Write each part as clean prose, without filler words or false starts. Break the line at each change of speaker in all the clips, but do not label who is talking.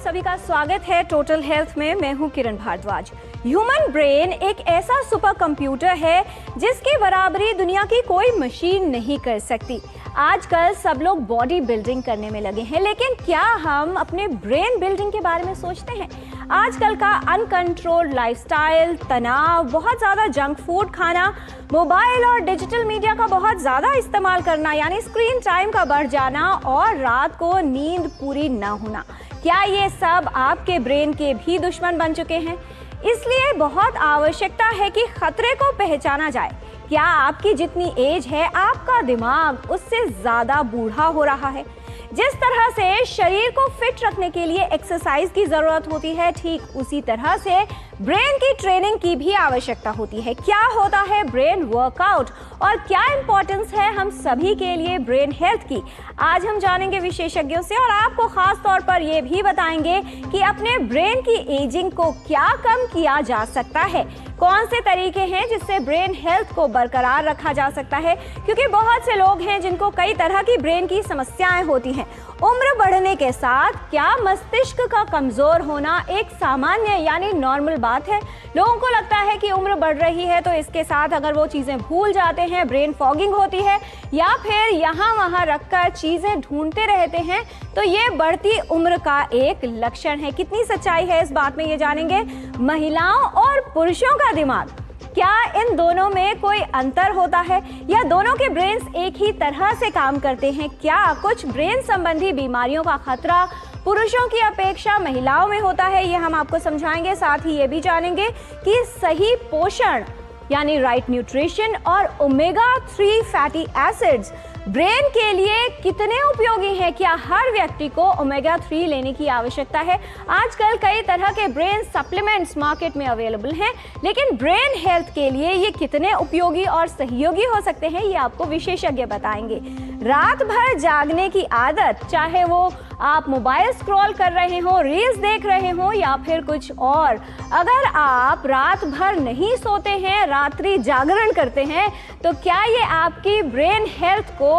सभी का स्वागत है टोटल हेल्थ में। मैं हूं किरण भारद्वाज। ह्यूमन ब्रेन एक ऐसा सुपर कंप्यूटर है जिसकी बराबरी दुनिया की कोई मशीन नहीं कर सकती। आजकल सब लोग बॉडी बिल्डिंग करने में लगे हैं, लेकिन क्या हम अपने ब्रेन बिल्डिंग के बारे में सोचते हैं? आजकल का अनकंट्रोल्ड लाइफस्टाइल, तनाव, बहुत ज़्यादा जंक फूड खाना, मोबाइल और डिजिटल मीडिया का बहुत ज़्यादा इस्तेमाल करना यानी स्क्रीन टाइम का बढ़ जाना और रात को नींद पूरी ना होना, क्या ये सब आपके ब्रेन के भी दुश्मन बन चुके हैं? इसलिए बहुत आवश्यकता है कि खतरे को पहचाना जाए। क्या आपकी जितनी एज है आपका दिमाग उससे ज़्यादा बूढ़ा हो रहा है? जिस तरह से शरीर को फिट रखने के लिए एक्सरसाइज की ज़रूरत होती है, ठीक उसी तरह से ब्रेन की ट्रेनिंग की भी आवश्यकता होती है। क्या होता है ब्रेन वर्कआउट और क्या इंपॉर्टेंस है हम सभी के लिए ब्रेन हेल्थ की, आज हम जानेंगे विशेषज्ञों से और आपको खास तौर पर ये भी बताएंगे कि अपने ब्रेन की एजिंग को क्या कम किया जा सकता है, कौन से तरीके हैं जिससे ब्रेन हेल्थ को बरकरार रखा जा सकता है, क्योंकि बहुत से लोग हैं जिनको कई तरह की ब्रेन की समस्याएं होती हैं। उम्र बढ़ने के साथ क्या मस्तिष्क का कमजोर होना एक सामान्य यानी नॉर्मल बात है? लोगों को लगता है कि उम्र बढ़ रही है तो इसके साथ अगर वो चीज़ें भूल जाते हैं, ब्रेन फॉगिंग होती है या फिर यहाँ वहाँ रखकर चीज़ें ढूंढते रहते हैं, तो ये बढ़ती उम्र का एक लक्षण है। कितनी सच्चाई है इस बात में ये जानेंगे। महिलाओं और पुरुषों का दिमाग, क्या इन दोनों में कोई अंतर होता है या दोनों के ब्रेन्स एक ही तरह से काम करते हैं? क्या कुछ ब्रेन संबंधी बीमारियों का खतरा पुरुषों की अपेक्षा महिलाओं में होता है? ये हम आपको समझाएंगे। साथ ही ये भी जानेंगे कि सही पोषण यानी राइट न्यूट्रिशन और ओमेगा 3 फैटी एसिड्स ब्रेन के लिए कितने उपयोगी हैं। क्या हर व्यक्ति को ओमेगा 3 लेने की आवश्यकता है? आजकल कई तरह के ब्रेन सप्लीमेंट्स मार्केट में अवेलेबल हैं, लेकिन ब्रेन हेल्थ के लिए ये कितने उपयोगी और सहयोगी हो सकते हैं, ये आपको विशेषज्ञ बताएंगे। रात भर जागने की आदत, चाहे वो आप मोबाइल स्क्रॉल कर रहे हो, रील्स देख रहे हो या फिर कुछ और, अगर आप रात भर नहीं सोते हैं, रात्रि जागरण करते हैं, तो क्या ये आपकी ब्रेन हेल्थ को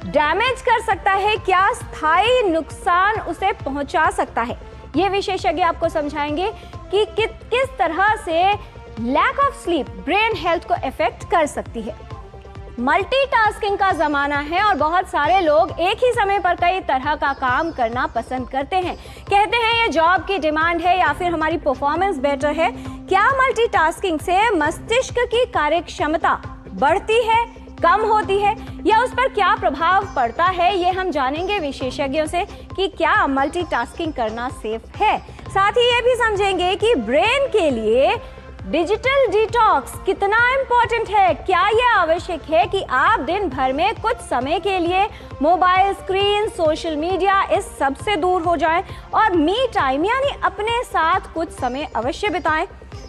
डैमेज कर सकता है? क्या स्थायी नुकसान उसे पहुंचा सकता है? ये विशेषज्ञ आपको समझाएंगे कि किस तरह से lack of sleep brain health को इफेक्ट कर सकती है। मल्टीटास्किंग का ज़माना है और बहुत सारे लोग एक ही समय पर कई तरह का काम करना पसंद करते हैं। कहते हैं ये जॉब की डिमांड है या फिर हमारी परफॉर्मेंस बेटर है। क्या मल्टीटास्किंग से मस्तिष्क की कार्यक्षमता बढ़ती है, कम होती है या उस पर क्या प्रभाव पड़ता है? ये हम जानेंगे विशेषज्ञों से कि क्या मल्टीटास्किंग करना सेफ है। साथ ही ये भी समझेंगे कि ब्रेन के लिए डिजिटल डिटॉक्स कितना इम्पोर्टेंट है। क्या यह आवश्यक है कि आप दिन भर में कुछ समय के लिए मोबाइल स्क्रीन, सोशल मीडिया, इस सब से दूर हो जाएं और मी टाइम यानी अपने साथ कुछ समय अवश्य बिताएं।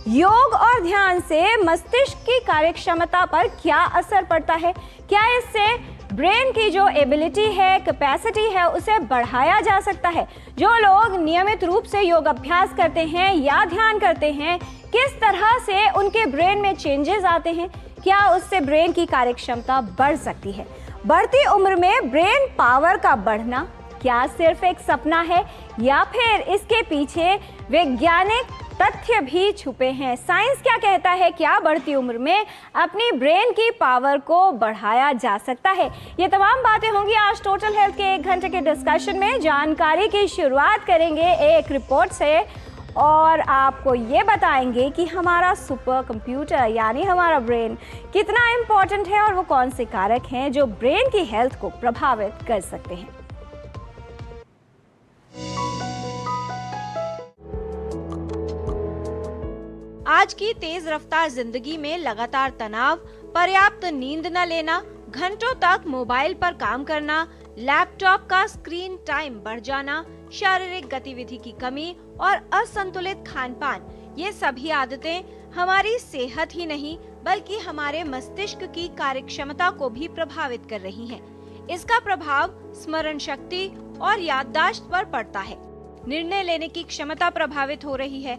योग और ध्यान से मस्तिष्क की कार्यक्षमता पर क्या असर पड़ता है? क्या इससे ब्रेन की जो एबिलिटी है, कैपेसिटी है, उसे बढ़ाया जा सकता है? जो लोग नियमित रूप से योग अभ्यास करते हैं या ध्यान करते हैं, किस तरह से उनके ब्रेन में चेंजेस आते हैं? क्या उससे ब्रेन की कार्यक्षमता बढ़ सकती है? बढ़ती उम्र में ब्रेन पावर का बढ़ना क्या सिर्फ एक सपना है या फिर इसके पीछे वैज्ञानिक तथ्य भी छुपे हैं? साइंस क्या कहता है? क्या बढ़ती उम्र में अपनी ब्रेन की पावर को बढ़ाया जा सकता है? ये तमाम बातें होंगी आज टोटल हेल्थ के 1 घंटे के डिस्कशन में। जानकारी की शुरुआत करेंगे एक रिपोर्ट से और आपको ये बताएंगे कि हमारा सुपर कंप्यूटर यानी हमारा ब्रेन कितना इम्पोर्टेंट है और वो कौन से कारक हैं जो ब्रेन की हेल्थ को प्रभावित कर सकते हैं। आज की तेज रफ्तार जिंदगी में लगातार तनाव, पर्याप्त नींद न लेना, घंटों तक मोबाइल पर काम करना, लैपटॉप का स्क्रीन टाइम बढ़ जाना, शारीरिक गतिविधि की कमी और असंतुलित खान-पान, ये सभी आदतें हमारी सेहत ही नहीं बल्कि हमारे मस्तिष्क की कार्यक्षमता को भी प्रभावित कर रही हैं। इसका प्रभाव स्मरण शक्ति और याददाश्त पर पड़ता है। निर्णय लेने की क्षमता प्रभावित हो रही है।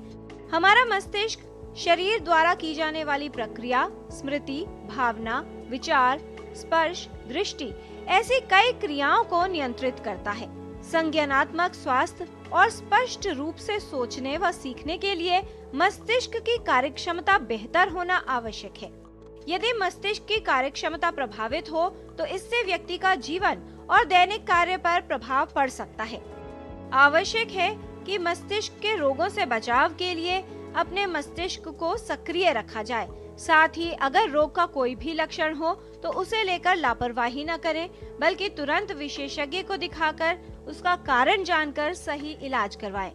हमारा मस्तिष्क शरीर द्वारा की जाने वाली प्रक्रिया, स्मृति, भावना, विचार, स्पर्श, दृष्टि ऐसी कई क्रियाओं को नियंत्रित करता है।
संज्ञानात्मक स्वास्थ्य और स्पष्ट रूप से सोचने व सीखने के लिए मस्तिष्क की कार्यक्षमता बेहतर होना आवश्यक है। यदि मस्तिष्क की कार्यक्षमता प्रभावित हो तो इससे व्यक्ति का जीवन और दैनिक कार्य पर प्रभाव पड़ सकता है। आवश्यक है कि मस्तिष्क के रोगों से बचाव के लिए अपने मस्तिष्क को सक्रिय रखा जाए। साथ ही अगर रोग का कोई भी लक्षण हो तो उसे लेकर लापरवाही न करें, बल्कि तुरंत विशेषज्ञ को दिखाकर उसका कारण जानकर सही इलाज करवाएं।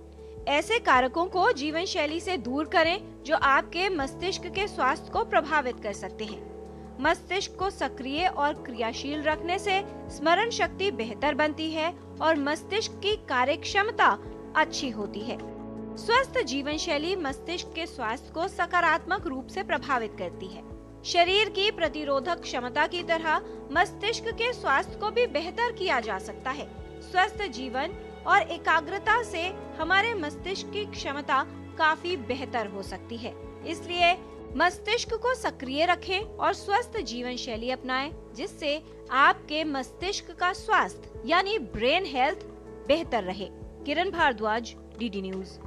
ऐसे कारकों को जीवन शैली से दूर करें जो आपके मस्तिष्क के स्वास्थ्य को प्रभावित कर सकते हैं। मस्तिष्क को सक्रिय और क्रियाशील रखने से स्मरण शक्ति बेहतर बनती है और मस्तिष्क की कार्यक्षमता अच्छी होती है। स्वस्थ जीवन शैली मस्तिष्क के स्वास्थ्य को सकारात्मक रूप से प्रभावित करती है। शरीर की प्रतिरोधक क्षमता की तरह मस्तिष्क के स्वास्थ्य को भी बेहतर किया जा सकता है। स्वस्थ जीवन और एकाग्रता से हमारे मस्तिष्क की क्षमता काफी बेहतर हो सकती है। इसलिए मस्तिष्क को सक्रिय रखें और स्वस्थ जीवन शैली अपनाएं, जिससे आपके मस्तिष्क का स्वास्थ्य यानी ब्रेन हेल्थ बेहतर रहे। किरण भारद्वाज, डीडी न्यूज।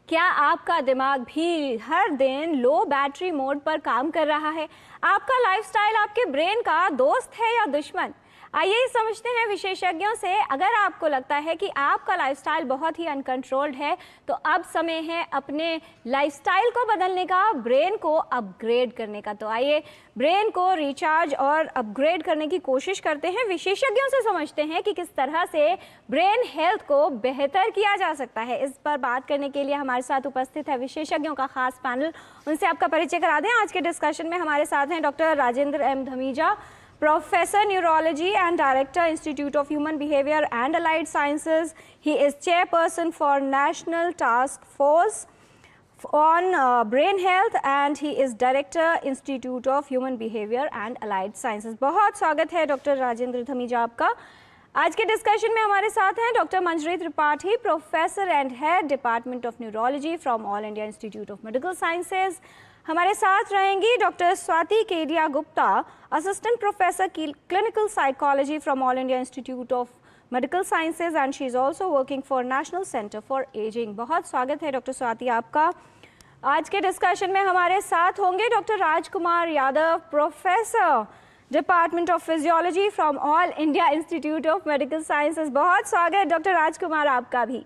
क्या आपका दिमाग भी हर दिन लो बैटरी मोड पर काम कर रहा है? आपका लाइफस्टाइल आपके ब्रेन का दोस्त है या दुश्मन? आइए समझते हैं विशेषज्ञों से। अगर आपको लगता है कि आपका लाइफस्टाइल बहुत ही अनकंट्रोल्ड है तो अब समय है अपने लाइफस्टाइल को बदलने का, ब्रेन को अपग्रेड करने का। तो आइए ब्रेन को रिचार्ज और अपग्रेड करने की कोशिश करते हैं। विशेषज्ञों से समझते हैं कि किस तरह से ब्रेन हेल्थ को बेहतर किया जा सकता है। इस पर बात करने के लिए हमारे साथ उपस्थित है विशेषज्ञों का खास पैनल। उनसे आपका परिचय करा दें। आज के डिस्कशन में हमारे साथ हैं doctor Rajendra M Dhamija, Professor Neurology and Director, Institute of Human Behavior and Allied Sciences. He is chairperson for National Task Force on Brain Health and he is Director, Institute of Human Behavior and Allied Sciences. बहुत स्वागत है doctor Rajendra Dhamija आपका। आज के discussion में हमारे साथ हैं doctor Manjari Tripathi, professor and head department of neurology from all India institute of medical sciences. हमारे साथ रहेंगी doctor Swati Kedia Gupta, assistant professor clinical psychology from all India institute of medical sciences and she is also working for national centre for ageing. बहुत स्वागत है doctor Swati आपका। आज के discussion में हमारे साथ होंगे doctor Rajkumar Yadav, professor department of physiology from all India institute of medical sciences. बहुत स्वागत डॉक्टर राजकुमार आपका भी।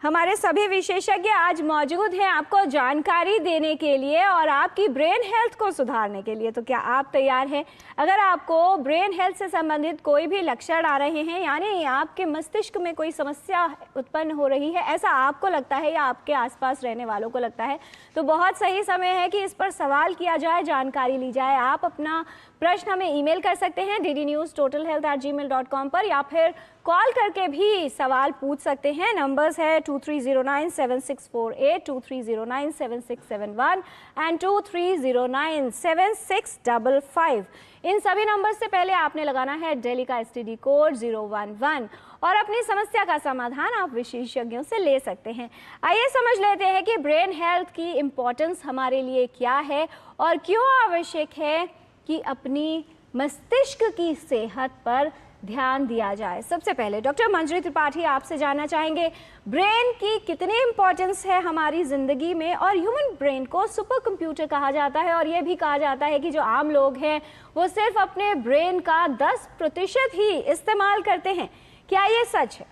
हमारे सभी विशेषज्ञ आज मौजूद हैं आपको जानकारी देने के लिए और आपकी ब्रेन हेल्थ को सुधारने के लिए। तो क्या आप तैयार हैं? अगर आपको ब्रेन हेल्थ से संबंधित कोई भी लक्षण आ रहे हैं, यानी आपके मस्तिष्क में कोई समस्या उत्पन्न हो रही है, ऐसा आपको लगता है या आपके आसपास रहने वालों को लगता है, तो बहुत सही समय है कि इस पर सवाल किया जाए, जानकारी ली जाए। आप अपना प्रश्न हमें ईमेल कर सकते हैं ddnewstotalhealth@gmail.com पर, या फिर कॉल करके भी सवाल पूछ सकते हैं। नंबर्स है 23097648, 23097671 एंड 23097655। इन सभी नंबर से पहले आपने लगाना है दिल्ली का STD कोड 011 और अपनी समस्या का समाधान आप विशेषज्ञों से ले सकते हैं। आइए समझ लेते हैं कि ब्रेन हेल्थ की इम्पोर्टेंस हमारे लिए क्या है और क्यों आवश्यक है कि अपनी मस्तिष्क की सेहत पर ध्यान दिया जाए। सबसे पहले डॉक्टर मंजरी त्रिपाठी आपसे जानना चाहेंगे, ब्रेन की कितनी इम्पोर्टेंस है हमारी ज़िंदगी में? और ह्यूमन ब्रेन को सुपर कंप्यूटर कहा जाता है और ये भी कहा जाता है कि जो आम लोग हैं वो सिर्फ अपने ब्रेन का 10% ही इस्तेमाल करते हैं। क्या ये सच है?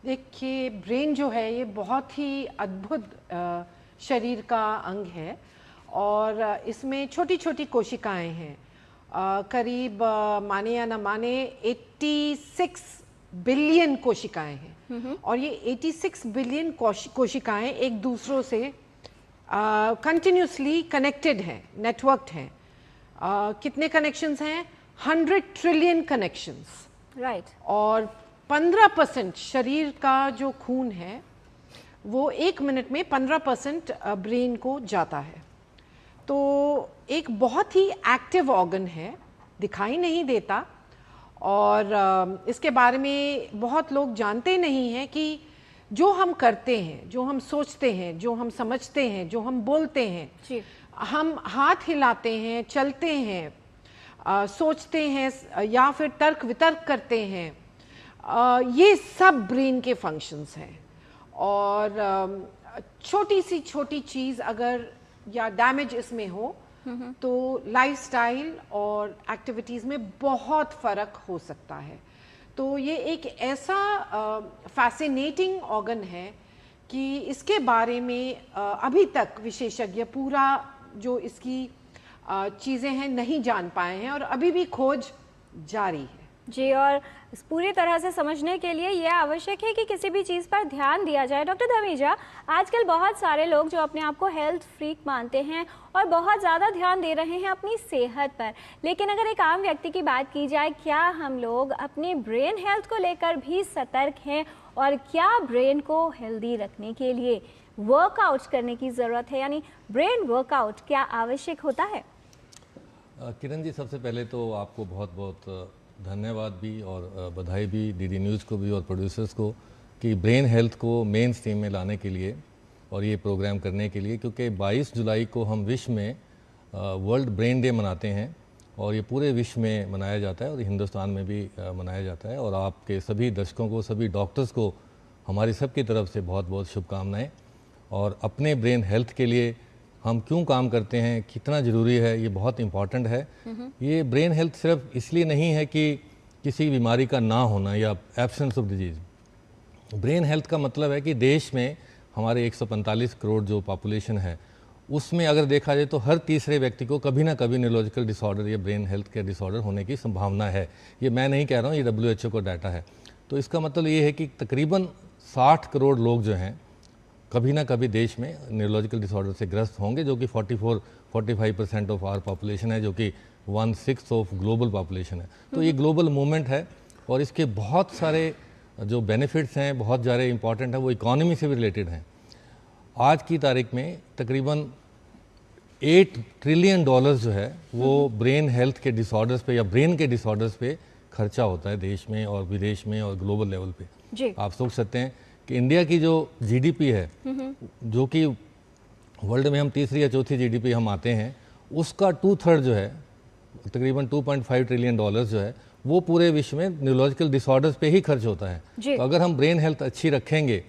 देखिए, ब्रेन जो है ये बहुत ही अद्भुत शरीर का अंग है और इसमें छोटी छोटी कोशिकाएं हैं। करीब माने या न माने 86 बिलियन कोशिकाएं हैं और ये 86 बिलियन कोशिकाएं एक दूसरों से कंटिन्यूसली कनेक्टेड हैं, नेटवर्क्ड हैं। कितने कनेक्शंस हैं? 100 ट्रिलियन कनेक्शंस, राइट। और 15% शरीर का जो खून है वो 1 मिनट में 15% ब्रेन को जाता है। तो एक बहुत ही एक्टिव ऑर्गन है, दिखाई नहीं देता और इसके बारे में बहुत लोग जानते नहीं हैं कि जो हम करते हैं, जो हम सोचते हैं, जो हम समझते हैं, जो हम बोलते हैं, हम हाथ हिलाते हैं, चलते हैं, सोचते हैं या फिर तर्क वितर्क करते हैं, ये सब ब्रेन के फंक्शंस हैं। और छोटी सी छोटी चीज़ अगर या डैमेज इसमें हो तो लाइफस्टाइल और एक्टिविटीज़ में बहुत फ़र्क हो सकता है। तो ये एक ऐसा फैसिनेटिंग ऑर्गन है कि इसके बारे में अभी तक विशेषज्ञ पूरा जो इसकी चीज़ें हैं नहीं जान पाए हैं और अभी भी खोज जारी है।
जी, और पूरी तरह से समझने के लिए यह आवश्यक है कि किसी भी चीज़ पर ध्यान दिया जाए। डॉक्टर धमीजा, आजकल बहुत सारे लोग जो अपने आप को हेल्थ फ्रीक मानते हैं और बहुत ज़्यादा ध्यान दे रहे हैं अपनी सेहत पर, लेकिन अगर एक आम व्यक्ति की बात की जाए, क्या हम लोग अपने ब्रेन हेल्थ को लेकर भी सतर्क हैं और क्या ब्रेन को हेल्दी रखने के लिए वर्कआउट करने की ज़रूरत है, यानी ब्रेन वर्कआउट क्या आवश्यक होता है?
किरण जी, सबसे पहले तो आपको बहुत बहुत धन्यवाद भी और बधाई भी डीडी न्यूज़ को भी और प्रोड्यूसर्स को कि ब्रेन हेल्थ को मेन स्ट्रीम में लाने के लिए और ये प्रोग्राम करने के लिए, क्योंकि 22 जुलाई को हम विश्व में वर्ल्ड ब्रेन डे मनाते हैं और ये पूरे विश्व में मनाया जाता है और हिंदुस्तान में भी मनाया जाता है। और आपके सभी दर्शकों को, सभी डॉक्टर्स को हमारी सबकी तरफ से बहुत बहुत शुभकामनाएँ। और अपने ब्रेन हेल्थ के लिए हम क्यों काम करते हैं, कितना ज़रूरी है, ये बहुत इम्पॉर्टेंट है। ये ब्रेन हेल्थ सिर्फ इसलिए नहीं है कि किसी बीमारी का ना होना या absence of disease. Brain health का मतलब है कि देश में हमारे 145 करोड़ जो पॉपुलेशन है उसमें अगर देखा जाए तो हर तीसरे व्यक्ति को कभी ना कभी न्यूरोलॉजिकल डिसऑर्डर या ब्रेन हेल्थ के डिसऑर्डर होने की संभावना है। ये मैं नहीं कह रहा हूँ, ये WHO का डाटा है। तो इसका मतलब ये है कि तकरीबन 60 करोड़ लोग जो हैं कभी ना कभी देश में न्यूरोलॉजिकल डिसऑर्डर से ग्रस्त होंगे, जो कि 44-45% ऑफ आवर पॉपुलेशन है, जो कि 1/6 ऑफ ग्लोबल पॉपुलेशन है। तो ये ग्लोबल मूवमेंट है और इसके बहुत सारे जो बेनिफिट्स हैं, बहुत ज़्यादा इंपॉर्टेंट है, वो इकॉनमी से भी रिलेटेड हैं। आज की तारीख में तकरीबन $8 ट्रिलियन जो है वो ब्रेन हेल्थ के डिसऑर्डर्स पे या ब्रेन के डिसऑर्डर्स पे खर्चा होता है देश में और विदेश में और ग्लोबल लेवल पे।
जी।
आप सोच सकते हैं कि इंडिया की जो GDP है, जो कि वर्ल्ड में हम तीसरी या चौथी GDP हम आते हैं, उसका 2/3 जो है तकरीबन $2.5 ट्रिलियन जो है वो पूरे विश्व में न्यूरोलॉजिकल डिसऑर्डर्स पे ही खर्च होता है। तो अगर हम ब्रेन हेल्थ अच्छी रखेंगे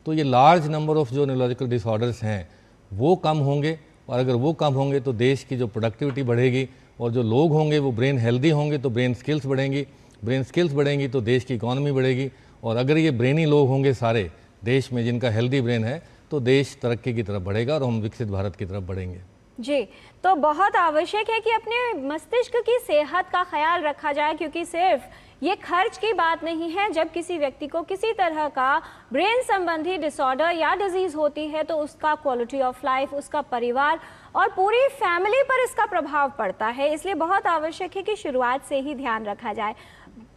तो ये लार्ज नंबर ऑफ जो न्यूरोलॉजिकल डिसऑर्डर्स हैं वो कम होंगे, और अगर वो कम होंगे तो देश की जो प्रोडक्टिविटी बढ़ेगी और जो लोग होंगे वो ब्रेन हेल्दी होंगे तो ब्रेन स्किल्स बढ़ेंगी, ब्रेन स्किल्स बढ़ेंगी तो देश की इकॉनमी बढ़ेगी। और अगर ये ब्रेनी लोग होंगे सारे देश में जिनका हेल्दी ब्रेन है तो देश तरक्की की तरफ बढ़ेगा और हम विकसित भारत की तरफ बढ़ेंगे।
जी, तो बहुत आवश्यक है कि अपने मस्तिष्क की सेहत का ख्याल रखा जाए, क्योंकि सिर्फ ये खर्च की बात नहीं है। जब किसी व्यक्ति को किसी तरह का ब्रेन संबंधी डिसऑर्डर या डिजीज़ होती है तो उसका क्वालिटी ऑफ लाइफ, उसका परिवार और पूरी फैमिली पर इसका प्रभाव पड़ता है। इसलिए बहुत आवश्यक है कि शुरुआत से ही ध्यान रखा जाए।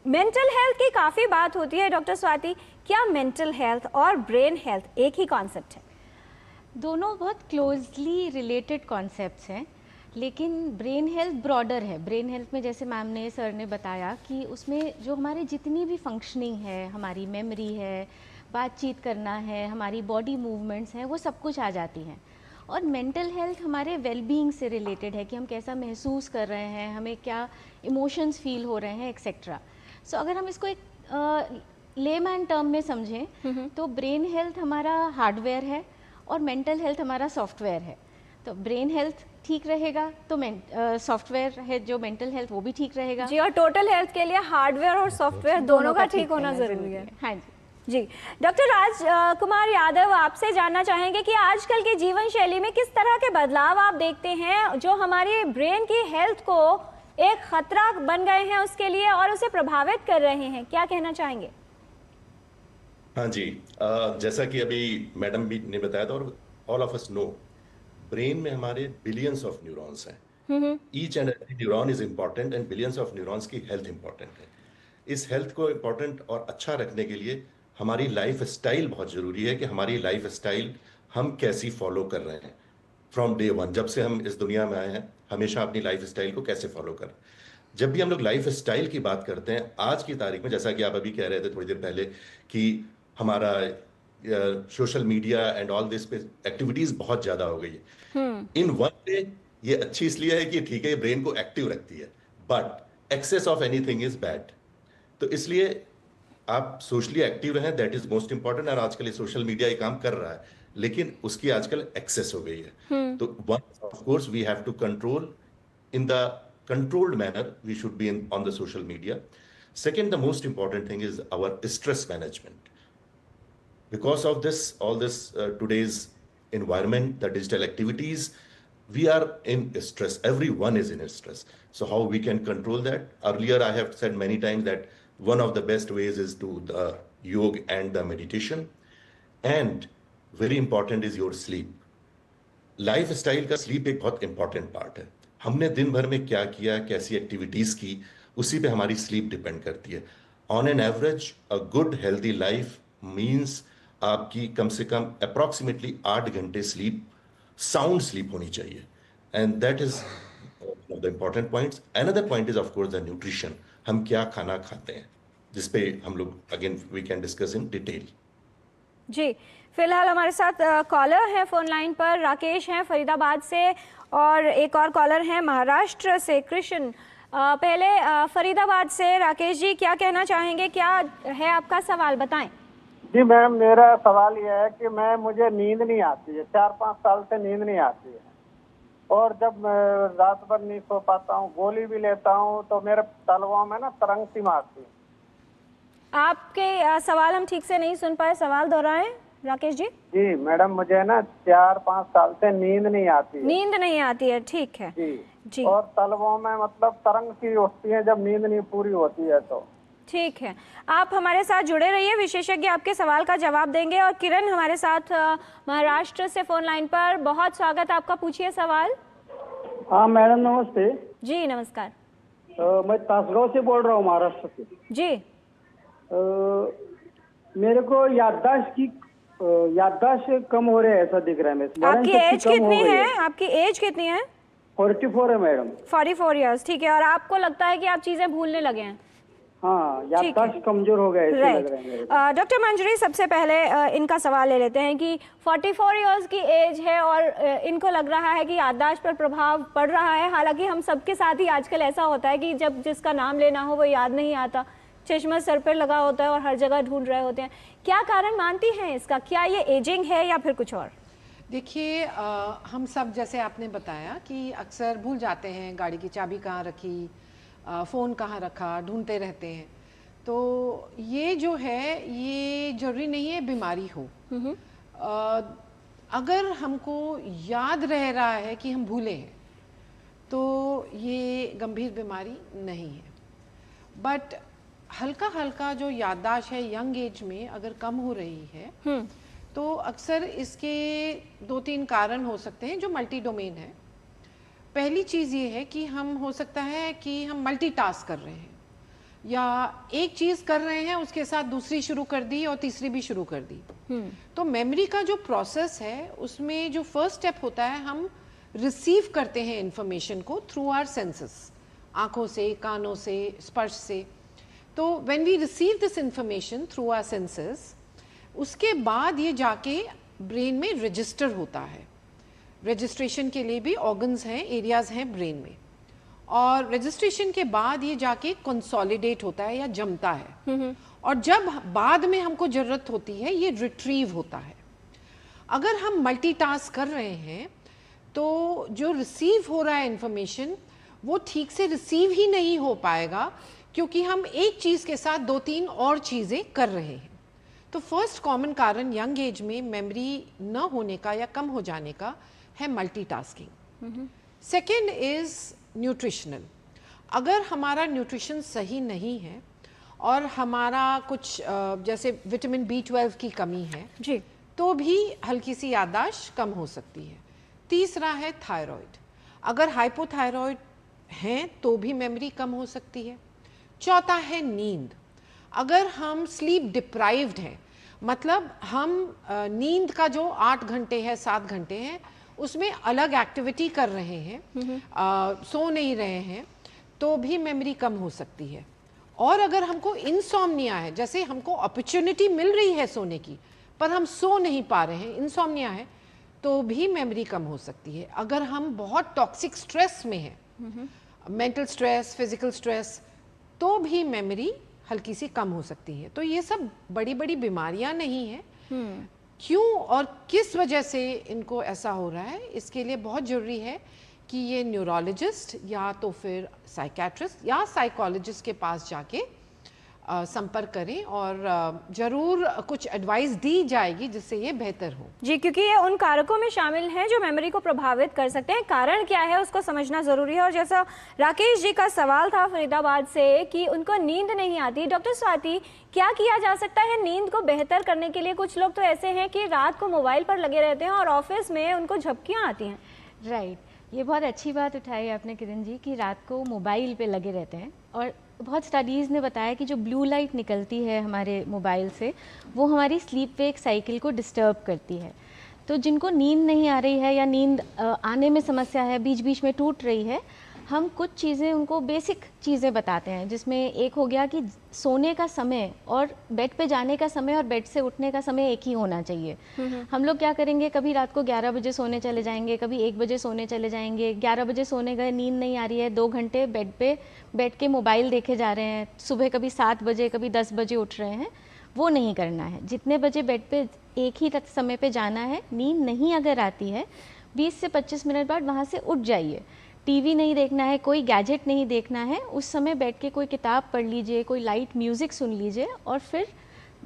मेंटल हेल्थ की काफ़ी बात होती है। डॉक्टर स्वाति, क्या मेंटल हेल्थ और ब्रेन हेल्थ एक ही कॉन्सेप्ट है?
दोनों बहुत क्लोजली रिलेटेड कॉन्सेप्ट्स हैं, लेकिन ब्रेन हेल्थ ब्रॉडर है। ब्रेन हेल्थ में जैसे मैम ने, सर ने बताया कि उसमें जो हमारे जितनी भी फंक्शनिंग है, हमारी मेमोरी है, बातचीत करना है, हमारी बॉडी मूवमेंट्स हैं, वो सब कुछ आ जाती हैं। और मेंटल हेल्थ हमारे वेलबींग से रिलेटेड है कि हम कैसा महसूस कर रहे हैं, हमें क्या इमोशंस फील हो रहे हैं, एक्सेट्रा। सो अगर हम इसको एक लेमैन टर्म में समझें तो ब्रेन हेल्थ हमारा हार्डवेयर है और मेंटल हेल्थ हमारा सॉफ्टवेयर है। तो ब्रेन हेल्थ ठीक रहेगा तो सॉफ्टवेयर है जो मेंटल हेल्थ वो भी ठीक रहेगा।
जी, और टोटल हेल्थ के लिए हार्डवेयर और सॉफ्टवेयर दोनों का ठीक होना ज़रूरी है।
हाँ
जी। डॉक्टर राज कुमार यादव, आपसे जानना चाहेंगे कि आजकल की जीवन शैली में किस तरह के बदलाव आप देखते हैं जो हमारी ब्रेन की हेल्थ को एक खतरा बन गए हैं उसके लिए और उसे प्रभावित कर रहे हैं, क्या कहना चाहेंगे?
हाँ जी, जैसा कि अभी मैडम भी ने बताया था और all of us know, brain में हमारे बिलियंस ऑफ न्यूरॉन्स हैं। Each and every neuron is important and billions of neurons की हेल्थ इंपॉर्टेंट है। इस हेल्थ को इम्पॉर्टेंट और अच्छा रखने के लिए हमारी लाइफ स्टाइल बहुत ज़रूरी है कि हमारी लाइफ स्टाइल हम कैसी फॉलो कर रहे हैं फ्रॉम डे वन, जब से हम इस दुनिया में आए हैं हमेशा अपनी लाइफ स्टाइल को कैसे फॉलो करें। जब भी हम लोग लाइफ स्टाइल की बात करते हैं आज की तारीख में, जैसा कि आप अभी कह रहे थे थोड़ी देर पहले कि हमारा social media and all this पे एक्टिविटीज बहुत ज़्यादा हो गई है। इन वन डे ये अच्छी इसलिए है कि ठीक है, ये ब्रेन को एक्टिव रखती है, but excess of anything is bad. तो इसलिए आप सोशली एक्टिव रहें, दैट इज मोस्ट इंपॉर्टेंट। और आजकल ये सोशल मीडिया ये काम कर रहा है, लेकिन उसकी आजकल एक्सेस हो गई है। तो one of course we have to control in the controlled manner. We should be on the social media. Second, the most important thing is our stress management. Because of this, all this today's environment, the digital activities, we are in stress. Everyone is in stress. So how we can control that? Earlier, I have said many times that one of the best ways is to the yoga and the meditation. And very important is your sleep. Lifestyle का sleep एक बहुत important part है। हमने दिन भर में क्या किया, कैसी एक्टिविटीज की, उसी पे हमारी स्लीप डिपेंड करती है। On an average a good healthy life means आपकी कम से कम अप्रॉक्सीमेटली 8 घंटे स्लीप, साउंड स्लीप होनी चाहिए, and that is one of the important points. Another point is of course the nutrition, हम क्या खाना खाते हैं, जिसपे हम लोग again we can discuss in detail.
जी, फिलहाल हमारे साथ कॉलर हैं फोन लाइन पर, राकेश हैं फरीदाबाद से, और एक और कॉलर हैं महाराष्ट्र से, कृष्ण। पहले फरीदाबाद से राकेश जी, क्या कहना चाहेंगे, क्या है आपका सवाल, बताएं।
जी मैम, मेरा सवाल यह है कि मुझे नींद नहीं आती है, 4-5 साल से नींद नहीं आती है, और जब मैं रात भर नहीं सो पाता हूँ, गोली भी लेता हूँ तो मेरे तलवों में ना तरंग सी मारती है।
आपके सवाल हम ठीक से नहीं सुन पाए, सवाल दोहराएं राकेश जी।
जी मैडम, मुझे ना 4-5 साल से नींद नहीं आती है।
नींद नहीं आती है, ठीक है
जी। और तलवों में मतलब तरंग सी उठती है जब नींद नहीं पूरी होती है तो।
ठीक है, आप हमारे साथ जुड़े रहिए, विशेषज्ञ आपके सवाल का जवाब देंगे। और किरण हमारे साथ महाराष्ट्र से फोन लाइन पर, बहुत स्वागत आपका, पूछिए सवाल।
हाँ मैडम, नमस्ते।
जी नमस्कार।
मैं तासगांव से बोल रहा हूँ, महाराष्ट्र से।
जी।
मेरे को याददाश्त कम हो रहे है, ऐसा दिख रहा है मेरे।
आपकी एज कितनी है? आपकी एज कितनी है?
44 है मैडम।
44 इयर्स, ठीक है। और आपको लगता है कि आप चीजें भूलने लगे हैं?
हाँ, याददाश्त कमजोर हो गया है,
राइट। डॉक्टर मंजरी, सबसे पहले इनका सवाल ले लेते हैं कि 44 इयर्स की एज है और इनको लग रहा है कि याददाश्त पर प्रभाव पड़ रहा है। हालांकि हम सबके साथ ही आजकल ऐसा होता है कि जब जिसका नाम लेना हो वो याद नहीं आता, चश्मा सर पर लगा होता है और हर जगह ढूंढ रहे होते हैं। क्या कारण मानती हैं इसका? क्या ये एजिंग है या फिर कुछ और?
देखिए, हम सब जैसे आपने बताया कि अक्सर भूल जाते हैं गाड़ी की चाबी कहाँ रखी, फ़ोन कहाँ रखा, ढूंढते रहते हैं। तो ये जो है, ये जरूरी नहीं है बीमारी हो। अगर हमको याद रह रहा है कि हम भूले हैं तो ये गंभीर बीमारी नहीं है। बट हल्का हल्का जो याददाश्त है यंग एज में अगर कम हो रही है तो अक्सर इसके 2-3 कारण हो सकते हैं जो मल्टी डोमेन है। पहली चीज़ ये है कि हम हो सकता है कि हम मल्टीटास्क कर रहे हैं, या एक चीज़ कर रहे हैं उसके साथ दूसरी शुरू कर दी और तीसरी भी शुरू कर दी। तो मेमोरी का जो प्रोसेस है उसमें जो फर्स्ट स्टेप होता है, हम रिसीव करते हैं इंफॉर्मेशन को थ्रू आवर सेंसेस, आँखों से, कानों से, स्पर्श से। तो when we receive this information through our senses, उसके बाद ये जाके ब्रेन में रजिस्टर होता है। रजिस्ट्रेशन के लिए भी ऑर्गन्स हैं, एरियाज हैं ब्रेन में, और रजिस्ट्रेशन के बाद ये जाके कंसोलिडेट होता है या जमता है, और जब बाद में हमको ज़रूरत होती है ये रिट्रीव होता है। अगर हम मल्टीटास्क कर रहे हैं तो जो रिसीव हो रहा है इंफॉर्मेशन वो ठीक से रिसीव ही नहीं हो पाएगा, क्योंकि हम एक चीज़ के साथ 2-3 और चीज़ें कर रहे हैं। तो फर्स्ट कॉमन कारण यंग एज में मेमोरी न होने का या कम हो जाने का है मल्टीटास्किंग। Second is nutritional. अगर हमारा न्यूट्रिशन सही नहीं है और हमारा कुछ जैसे विटामिन B12 की कमी है जी, तो भी हल्की सी याददाश्त कम हो सकती है। तीसरा है थायराइड। अगर हाइपोथायराइड हैं तो भी मेमोरी कम हो सकती है। चौथा है नींद। अगर हम स्लीप डिप्राइव्ड हैं, मतलब हम नींद का जो 8 घंटे है, 7 घंटे हैं, उसमें अलग एक्टिविटी कर रहे हैं, सो नहीं रहे हैं, तो भी मेमोरी कम हो सकती है। और अगर हमको इंसोम्निया है, जैसे हमको अपॉर्चुनिटी मिल रही है सोने की पर हम सो नहीं पा रहे हैं, इंसोम्निया है, तो भी मेमोरी कम हो सकती है। अगर हम बहुत टॉक्सिक स्ट्रेस में हैं, मेंटल स्ट्रेस, फिजिकल स्ट्रेस, तो भी मेमोरी हल्की सी कम हो सकती है। तो ये सब बड़ी बड़ी बीमारियां नहीं हैं। क्यों और किस वजह से इनको ऐसा हो रहा है, इसके लिए बहुत ज़रूरी है कि ये न्यूरोलॉजिस्ट या तो फिर साइकेट्रिस्ट या साइकोलॉजिस्ट के पास जाके संपर्क करें और ज़रूर कुछ एडवाइस दी जाएगी जिससे ये बेहतर हो।
जी, क्योंकि ये उन कारकों में शामिल हैं जो मेमोरी को प्रभावित कर सकते हैं। कारण क्या है उसको समझना ज़रूरी है। और जैसा राकेश जी का सवाल था फरीदाबाद से कि उनको नींद नहीं आती, डॉक्टर स्वाति क्या किया जा सकता है नींद को बेहतर करने के लिए? कुछ लोग तो ऐसे हैं कि रात को मोबाइल पर लगे रहते हैं और ऑफिस में उनको झपकियाँ आती हैं।
राइट, ये बहुत अच्छी बात उठाई आपने किरण जी कि रात को मोबाइल पे लगे रहते हैं। और बहुत स्टडीज़ ने बताया कि जो ब्लू लाइट निकलती है हमारे मोबाइल से वो हमारी स्लीप वेक साइकिल को डिस्टर्ब करती है। तो जिनको नींद नहीं आ रही है या नींद आने में समस्या है, बीच बीच में टूट रही है, हम कुछ चीज़ें उनको बेसिक चीज़ें बताते हैं, जिसमें एक हो गया कि सोने का समय और बेड पे जाने का समय और बेड से उठने का समय एक ही होना चाहिए। हम लोग क्या करेंगे, कभी रात को 11 बजे सोने चले जाएंगे, कभी 1 बजे सोने चले जाएंगे। 11 बजे सोने गए, नींद नहीं आ रही है, 2 घंटे बेड पे बैठ के मोबाइल देखे जा रहे हैं, सुबह कभी 7 बजे कभी 10 बजे उठ रहे हैं। वो नहीं करना है। जितने बजे बेड पे एक ही समय पे जाना है, नींद नहीं अगर आती है 20 से 25 मिनट बाद वहाँ से उठ जाइए। टीवी नहीं देखना है, कोई गैजेट नहीं देखना है, उस समय बैठ के कोई किताब पढ़ लीजिए, कोई लाइट म्यूज़िक सुन लीजिए और फिर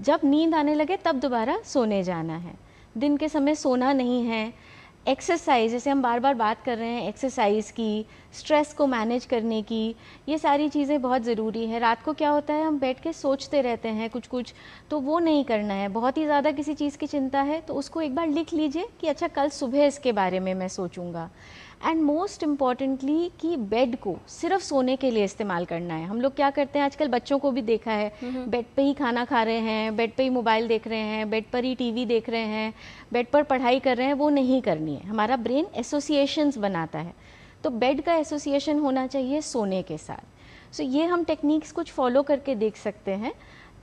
जब नींद आने लगे तब दोबारा सोने जाना है। दिन के समय सोना नहीं है। एक्सरसाइज, जैसे हम बार बार बात कर रहे हैं एक्सरसाइज की, स्ट्रेस को मैनेज करने की, ये सारी चीज़ें बहुत ज़रूरी है। रात को क्या होता है, हम बैठ के सोचते रहते हैं कुछ, तो वो नहीं करना है। बहुत ही ज़्यादा किसी चीज़ की चिंता है तो उसको एक बार लिख लीजिए कि अच्छा कल सुबह इसके बारे में मैं सोचूंगा। एंड मोस्ट इम्पॉर्टेंटली कि बेड को सिर्फ सोने के लिए इस्तेमाल करना है। हम लोग क्या करते हैं, आजकल बच्चों को भी देखा है, बेड पे ही खाना खा रहे हैं, बेड पे ही मोबाइल देख रहे हैं, बेड पर ही टीवी देख रहे हैं, बेड पर पढ़ाई कर रहे हैं। वो नहीं करनी है। हमारा ब्रेन एसोसिएशंस बनाता है, तो बेड का एसोसिएशन होना चाहिए सोने के साथ। सो ये हम टेक्निक्स कुछ फॉलो करके देख सकते हैं।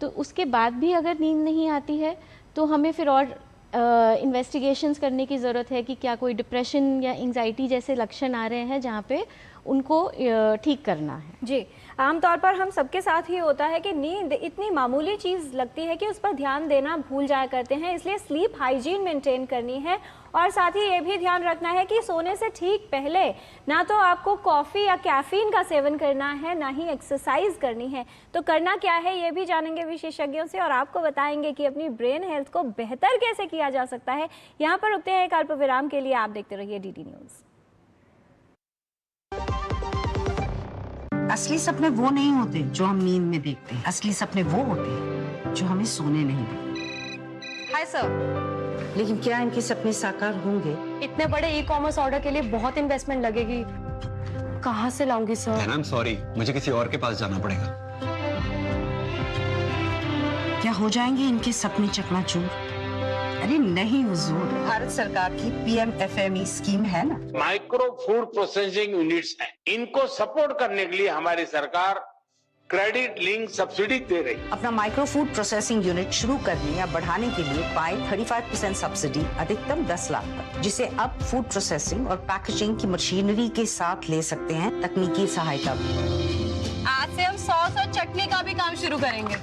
तो उसके बाद भी अगर नींद नहीं आती है तो हमें फिर और इन्वेस्टिगेशंस करने की ज़रूरत है कि क्या कोई डिप्रेशन या एंजाइटी जैसे लक्षण आ रहे हैं जहाँ पे उनको ठीक करना है।
जी, आमतौर पर हम सबके साथ ही होता है कि नींद इतनी मामूली चीज़ लगती है कि उस पर ध्यान देना भूल जाया करते हैं। इसलिए स्लीप हाइजीन मेंटेन करनी है और साथ ही ये भी ध्यान रखना है कि सोने से ठीक पहले ना तो आपको कॉफ़ी या कैफीन का सेवन करना है, ना ही एक्सरसाइज करनी है। तो करना क्या है ये भी जानेंगे विशेषज्ञों से और आपको बताएंगे कि अपनी ब्रेन हेल्थ को बेहतर कैसे किया जा सकता है। यहाँ पर रुकते हैं एक अल्प विराम के लिए। आप देखते रहिए डीडी न्यूज़।
असली सपने वो नहीं होते जो हम नींद में देखते हैं। असली सपने वो होते हैं जो हमें सोने नहीं देते।
Hi sir.
लेकिन क्या इनके सपने साकार होंगे?
इतने बड़े ई-कॉमर्स ऑर्डर के लिए बहुत इन्वेस्टमेंट लगेगी, कहाँ से लाऊंगी सर?
आई एम सॉरी, मुझे किसी और के पास जाना पड़ेगा।
क्या हो जाएंगे इनके सपने चकनाचूर? अरे नहीं हुजूर, भारत सरकार की PMFME स्कीम है ना।
माइक्रो फूड प्रोसेसिंग यूनिट्स हैं, इनको सपोर्ट करने के लिए हमारी सरकार क्रेडिट लिंक सब्सिडी दे रही है।
अपना माइक्रो फूड प्रोसेसिंग यूनिट शुरू करने या बढ़ाने के लिए पाएं 35% सब्सिडी अधिकतम 10 लाख तक, जिसे अब फूड प्रोसेसिंग और पैकेजिंग की मशीनरी के साथ ले सकते हैं तकनीकी सहायता भी।
आज से हम सॉस और चटनी का भी काम शुरू करेंगे।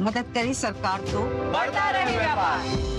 मदद करे सरकार तो
बढ़ता रहे व्यापार।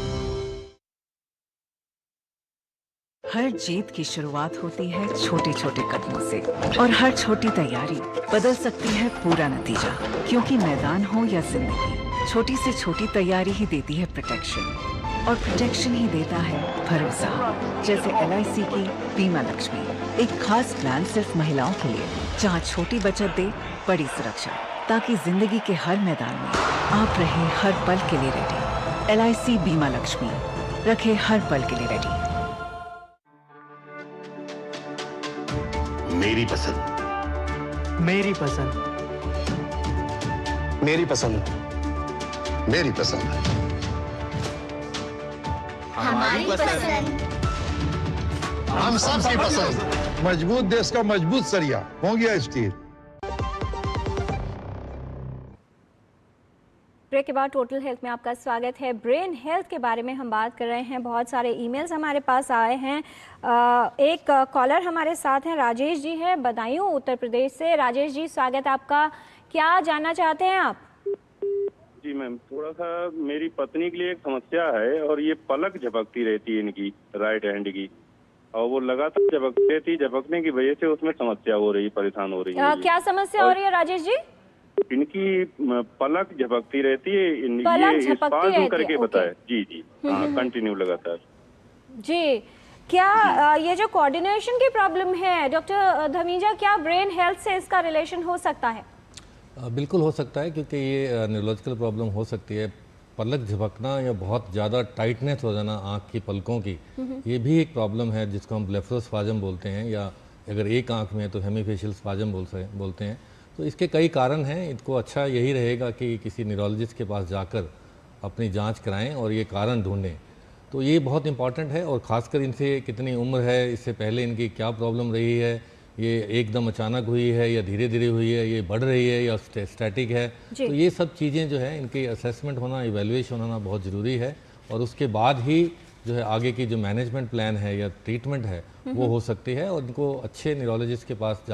हर जीत की शुरुआत होती है छोटे छोटे कदमों से और हर छोटी तैयारी बदल सकती है पूरा नतीजा। क्योंकि मैदान हो या जिंदगी, छोटी से छोटी तैयारी ही देती है प्रोटेक्शन और प्रोटेक्शन ही देता है भरोसा। जैसे LIC की बीमा लक्ष्मी, एक खास प्लान सिर्फ महिलाओं के लिए जहां छोटी बचत दे बड़ी सुरक्षा, ताकि जिंदगी के हर मैदान में आप रहे हर पल के लिए रेडी। LIC बीमा लक्ष्मी, रखे हर पल के लिए रेडी।
मेरी पसंद,
मेरी पसंद,
मेरी पसंद, मेरी पसंद,
हमारी पसंद,
हम सबकी पसंद।
मजबूत देश का मजबूत सरिया हो गया स्टील।
ब्रेक के बाद टोटल हेल्थ में आपका स्वागत है। ब्रेन हेल्थ के बारे में हम बात कर रहे हैं। बहुत सारे ईमेल्स हमारे पास आए हैं। एक कॉलर हमारे साथ हैं, राजेश जी हैं बदायूं उत्तर प्रदेश से। राजेश जी, स्वागत आपका। क्या जानना चाहते हैं आप?
जी मैम, थोड़ा सा मेरी पत्नी के लिए एक समस्या है और ये पलक झपकती रहती है इनकी राइट हैंड की, और वो लगातार झपकती रहती है। झपकने की वजह से उसमें समस्या हो रही है, परेशान हो रही है।
क्या समस्या हो रही है राजेश जी?
इनकी पलक झपकती रहती है।
ये
स्पाज़्म करके बताए। जी जी, हाँ, कंटिन्यू लगातार।
जी, क्या ये जो कोऑर्डिनेशन की प्रॉब्लम है डॉक्टर धमीजा, क्या ब्रेन हेल्थ से इसका रिलेशन हो सकता है?
बिल्कुल हो सकता है, क्योंकि ये न्यूरोलॉजिकल प्रॉब्लम हो सकती है। पलक झपकना या बहुत ज़्यादा टाइटनेस हो जाना आँख की पलकों की, ये भी एक प्रॉब्लम है जिसको हम ब्लेफरोस्पाज्म बोलते हैं, या अगर एक आँख में है तो हेमीफेशियल स्पाज्म बोलते हैं। तो इसके कई कारण हैं। इनको अच्छा यही रहेगा कि किसी न्यूरोलॉजिस्ट के पास जाकर अपनी जांच कराएं और ये कारण ढूंढें। तो ये बहुत इंपॉर्टेंट है, और ख़ासकर इनसे कितनी उम्र है, इससे पहले इनकी क्या प्रॉब्लम रही है, ये एकदम अचानक हुई है या धीरे धीरे हुई है, ये बढ़ रही है या स्टैटिक है। तो ये सब चीज़ें जो है इनकी असेसमेंट होना, इवैल्यूएशन होना बहुत ज़रूरी है, और उसके बाद ही जो है आगे की जो मैनेजमेंट प्लान है या ट्रीटमेंट है वो हो सकती है। और इनको अच्छे न्यूरोलॉजिस्ट के पास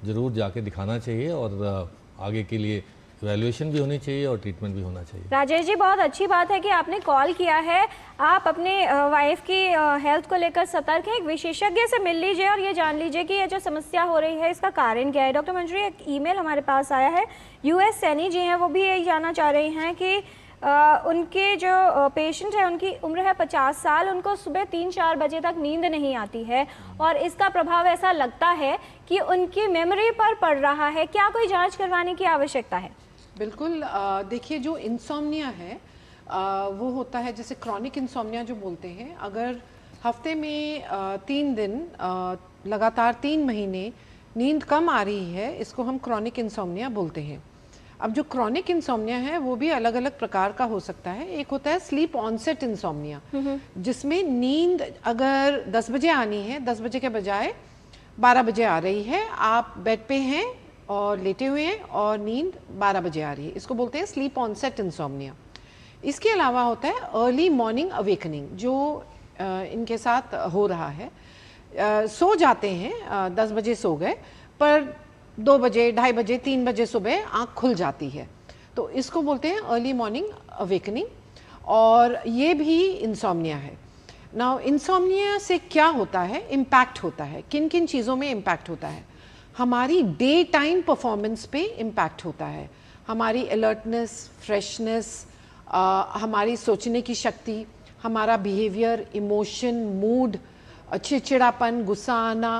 ज़रूर जाके दिखाना चाहिए, और आगे के लिए इवैल्यूएशन भी होनी चाहिए और ट्रीटमेंट भी होना चाहिए।
राजेश जी, बहुत अच्छी बात है कि आपने कॉल किया है। आप अपने वाइफ की हेल्थ को लेकर सतर्क हैं। एक विशेषज्ञ से मिल लीजिए और ये जान लीजिए कि ये जो समस्या हो रही है इसका कारण क्या है। डॉक्टर मंजरी, एक ईमेल हमारे पास आया है, यूएस सैनी जी हैं, वो भी यही जानना चाह रही हैं कि उनके जो पेशेंट है उनकी उम्र है 50 साल, उनको सुबह 3-4 बजे तक नींद नहीं आती है और इसका प्रभाव ऐसा लगता है कि उनकी मेमोरी पर पड़ रहा है। क्या कोई जांच करवाने की आवश्यकता है?
बिल्कुल। देखिए, जो इंसोम्निया है वो होता है जैसे क्रॉनिक इंसोम्निया जो बोलते हैं। अगर हफ्ते में 3 दिन लगातार 3 महीने नींद कम आ रही है, इसको हम क्रॉनिक इंसोम्निया बोलते हैं। अब जो क्रॉनिक इंसोम्निया है वो भी अलग अलग प्रकार का हो सकता है। एक होता है स्लीप ऑनसेट इंसोम्निया, जिसमें नींद अगर 10 बजे आनी है, 10 बजे के बजाय 12 बजे आ रही है, आप बेड पे हैं और लेटे हुए हैं और नींद 12 बजे आ रही है, इसको बोलते हैं स्लीप ऑनसेट इंसोम्निया। इसके अलावा होता है अर्ली मॉर्निंग अवेकनिंग, जो इनके साथ हो रहा है। सो जाते हैं 10 बजे सो गए, पर 2 बजे, 2:30 बजे, 3 बजे सुबह आँख खुल जाती है, तो इसको बोलते हैं अर्ली मॉर्निंग अवेकनिंग, और ये भी इंसोम्निया है। नाउ इंसोम्निया से क्या होता है, इम्पैक्ट होता है। किन किन चीज़ों में इम्पैक्ट होता है? हमारी डे टाइम परफॉर्मेंस पे इम्पैक्ट होता है। हमारी अलर्टनेस, फ्रेशनेस, हमारी सोचने की शक्ति, हमारा बिहेवियर, इमोशन, मूड, चिड़चिड़ापन, गुस्सा आना,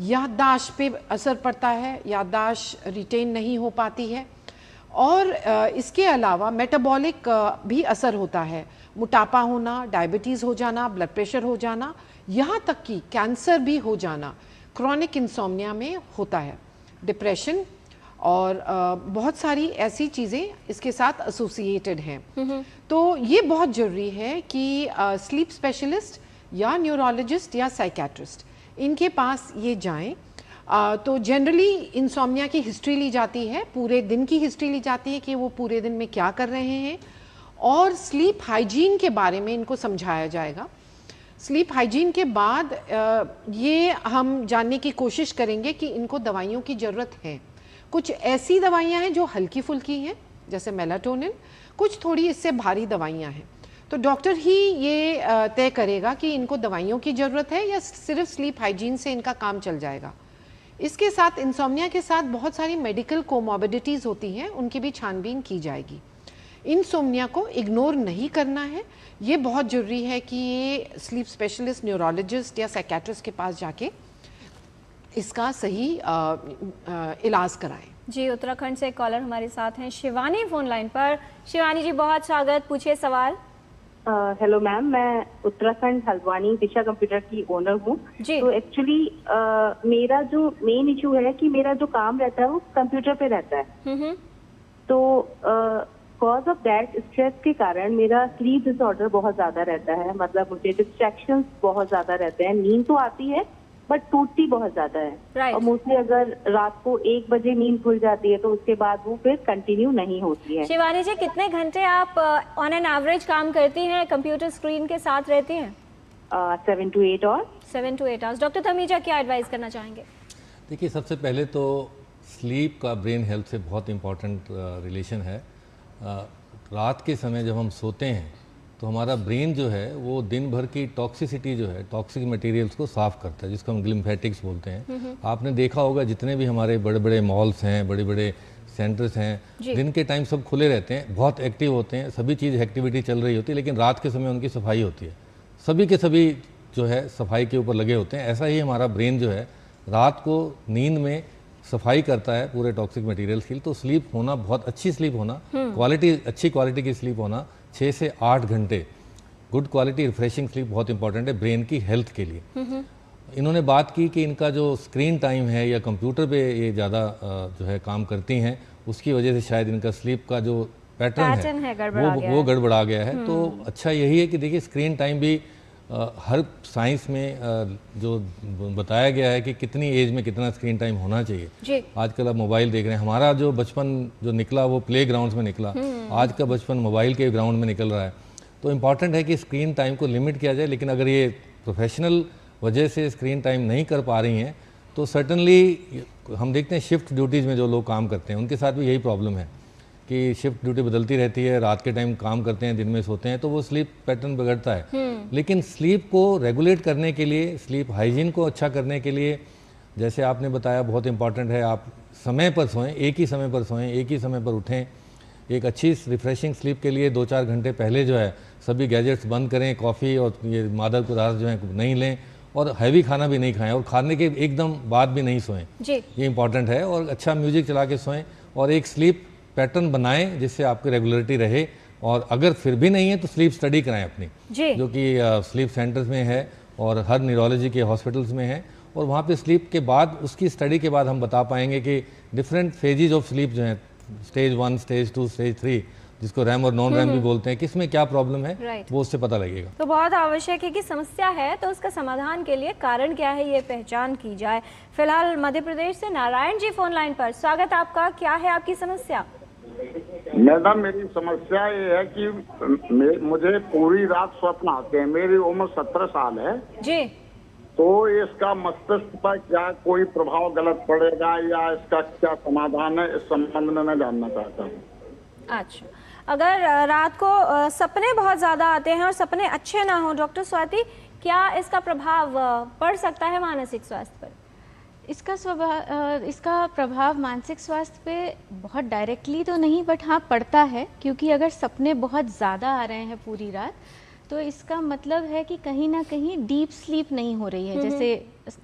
याददाश्त पे असर पड़ता है, याददाश्त रिटेन नहीं हो पाती है, और इसके अलावा मेटाबॉलिक भी असर होता है। मोटापा होना, डायबिटीज़ हो जाना, ब्लड प्रेशर हो जाना, यहाँ तक कि कैंसर भी हो जाना क्रॉनिक इंसोम्निया में होता है। डिप्रेशन और बहुत सारी ऐसी चीज़ें इसके साथ एसोसिएटेड हैं। तो ये बहुत ज़रूरी है कि स्लीप स्पेशलिस्ट या न्यूरोलॉजिस्ट या साइकेट्रिस्ट इनके पास ये जाएं। तो जनरली इंसोम्निया की हिस्ट्री ली जाती है, पूरे दिन की हिस्ट्री ली जाती है कि वो पूरे दिन में क्या कर रहे हैं, और स्लीप हाइजीन के बारे में इनको समझाया जाएगा। स्लीप हाइजीन के बाद ये हम जानने की कोशिश करेंगे कि इनको दवाइयों की ज़रूरत है। कुछ ऐसी दवाइयाँ हैं जो हल्की फुल्की हैं जैसे मेलाटोनिन, कुछ थोड़ी इससे भारी दवाइयाँ हैं। तो डॉक्टर ही ये तय करेगा कि इनको दवाइयों की ज़रूरत है या सिर्फ स्लीप हाइजीन से इनका काम चल जाएगा। इसके साथ इंसोम्निया के साथ बहुत सारी मेडिकल कोमॉर्बिडिटीज़ होती हैं, उनकी भी छानबीन की जाएगी। इंसोम्निया को इग्नोर नहीं करना है। ये बहुत ज़रूरी है कि ये स्लीप स्पेशलिस्ट, न्यूरोलॉजिस्ट या साइकेट्रिस्ट के पास जाके इसका सही इलाज कराएं।
जी, उत्तराखंड से एक कॉलर हमारे साथ हैं, शिवानी फोन लाइन पर। शिवानी जी, बहुत स्वागत, पूछिए सवाल।
हेलो मैम, मैं उत्तराखंड हल्द्वानी दिशा कंप्यूटर की ओनर हूँ। तो एक्चुअली मेरा जो मेन इशू है कि मेरा जो काम रहता है वो कंप्यूटर पे रहता है। तो कॉज ऑफ दैट स्ट्रेस के कारण मेरा स्लीप डिसऑर्डर बहुत ज्यादा रहता है। मतलब मुझे डिस्ट्रैक्शंस बहुत ज्यादा रहते हैं। नींद तो आती है बट टूटती बहुत ज्यादा है। और मोस्टली अगर रात को 1 बजे नींद खुल जाती है तो उसके बाद वो फिर कंटिन्यू नहीं होती है।
शिवानी जी, कितने घंटे आप ऑन एन एवरेज काम करती हैं, कंप्यूटर स्क्रीन के साथ रहती हैं?
7 to 8 और
7 to 8 आवर्स। डॉक्टर तमीजा, क्या एडवाइस करना चाहेंगे?
देखिए, सबसे पहले तो स्लीप का ब्रेन हेल्थ से बहुत इम्पॉर्टेंट रिलेशन है। रात के समय जब हम सोते हैं तो हमारा ब्रेन जो है वो दिन भर की टॉक्सिसिटी जो है, टॉक्सिक मटेरियल्स को साफ़ करता है, जिसको हम ग्लिम्फेटिक्स बोलते हैं। आपने देखा होगा जितने भी हमारे बड़े बड़े मॉल्स हैं, बड़े बड़े सेंटर्स हैं, दिन के टाइम सब खुले रहते हैं, बहुत एक्टिव होते हैं, सभी चीज़ एक्टिविटी चल रही होती है, लेकिन रात के समय उनकी सफाई होती है। सभी के सभी जो है सफाई के ऊपर लगे होते हैं। ऐसा ही हमारा ब्रेन जो है रात को नींद में सफाई करता है पूरे टॉक्सिक मटेरियल्स की। तो स्लीप होना, बहुत अच्छी स्लीप होना, अच्छी क्वालिटी की स्लीप होना 6 से 8 घंटे, गुड क्वालिटी रिफ्रेशिंग स्लीप बहुत इंपॉर्टेंट है ब्रेन की हेल्थ के लिए। इन्होंने बात की कि इनका जो स्क्रीन टाइम है या कंप्यूटर पे ये ज़्यादा जो है काम करती हैं, उसकी वजह से शायद इनका स्लीप का जो पैटर्न है वो गड़बड़ा गया है। तो अच्छा यही है कि देखिए, स्क्रीन टाइम भी हर साइंस में जो बताया गया है कि कितनी एज में कितना स्क्रीन टाइम होना चाहिए। आजकल आप मोबाइल देख रहे हैं, हमारा जो बचपन जो निकला वो प्ले ग्राउंड में निकला, आज का बचपन मोबाइल के ग्राउंड में निकल रहा है। तो इम्पॉर्टेंट है कि स्क्रीन टाइम को लिमिट किया जाए, लेकिन अगर ये प्रोफेशनल वजह से स्क्रीन टाइम नहीं कर पा रही हैं तो सर्टनली हम देखते हैं शिफ्ट ड्यूटीज़ में जो लोग काम करते हैं उनके साथ भी यही प्रॉब्लम है कि शिफ्ट ड्यूटी बदलती रहती है, रात के टाइम काम करते हैं, दिन में सोते हैं, तो वो स्लीप पैटर्न बिगड़ता है। लेकिन स्लीप को रेगुलेट करने के लिए, स्लीप हाइजीन को अच्छा करने के लिए, जैसे आपने बताया बहुत इंपॉर्टेंट है, आप समय पर सोएं, एक ही समय पर सोएं, एक ही समय पर उठें। एक अच्छी रिफ्रेशिंग स्लीप के लिए 2-4 घंटे पहले जो है सभी गैजेट्स बंद करें, कॉफ़ी और ये मादक पदार्थ जो है नहीं लें, और हैवी खाना भी नहीं खाएं, और खाने के एकदम बाद भी नहीं सोएं, ये इंपॉर्टेंट है। और अच्छा म्यूजिक चला के सोएं और एक स्लीप पैटर्न बनाएं जिससे आपकी रेगुलरिटी रहे। और अगर फिर भी नहीं है तो स्लीप स्टडी कराएं अपनी, जो कि स्लीप सेंटर्स में है और हर न्यूरोलॉजी के हॉस्पिटल्स में है। और वहाँ पे स्लीप के बाद, उसकी स्टडी के बाद हम बता पाएंगे कि डिफरेंट फेजेज ऑफ स्लीप जो हैं, स्टेज 1, स्टेज 2, स्टेज 3, जिसको रैम और नॉन रैम भी बोलते हैं, किसमें क्या प्रॉब्लम है वो उससे पता लगेगा।
तो बहुत आवश्यक है कि समस्या है तो उसका समाधान के लिए कारण क्या है ये पहचान की जाए। फिलहाल मध्य प्रदेश से नारायण जी फोन लाइन पर, स्वागत आपका। क्या है आपकी समस्या?
मैडम, मेरी समस्या ये है कि मुझे पूरी रात स्वप्न आते हैं। मेरी उम्र 17 साल है
जी।
तो इसका मस्तिष्क पर क्या कोई प्रभाव गलत पड़ेगा या इसका क्या समाधान है, इस संबंध में मैं जानना चाहता हूँ।
अच्छा, अगर रात को सपने बहुत ज़्यादा आते हैं और सपने अच्छे ना हो, डॉक्टर स्वाति, क्या इसका प्रभाव पड़ सकता है मानसिक स्वास्थ्य पर?
इसका प्रभाव मानसिक स्वास्थ्य पे बहुत डायरेक्टली तो नहीं, बट हाँ पड़ता है, क्योंकि अगर सपने बहुत ज़्यादा आ रहे हैं पूरी रात तो इसका मतलब है कि कहीं ना कहीं डीप स्लीप नहीं हो रही है। जैसे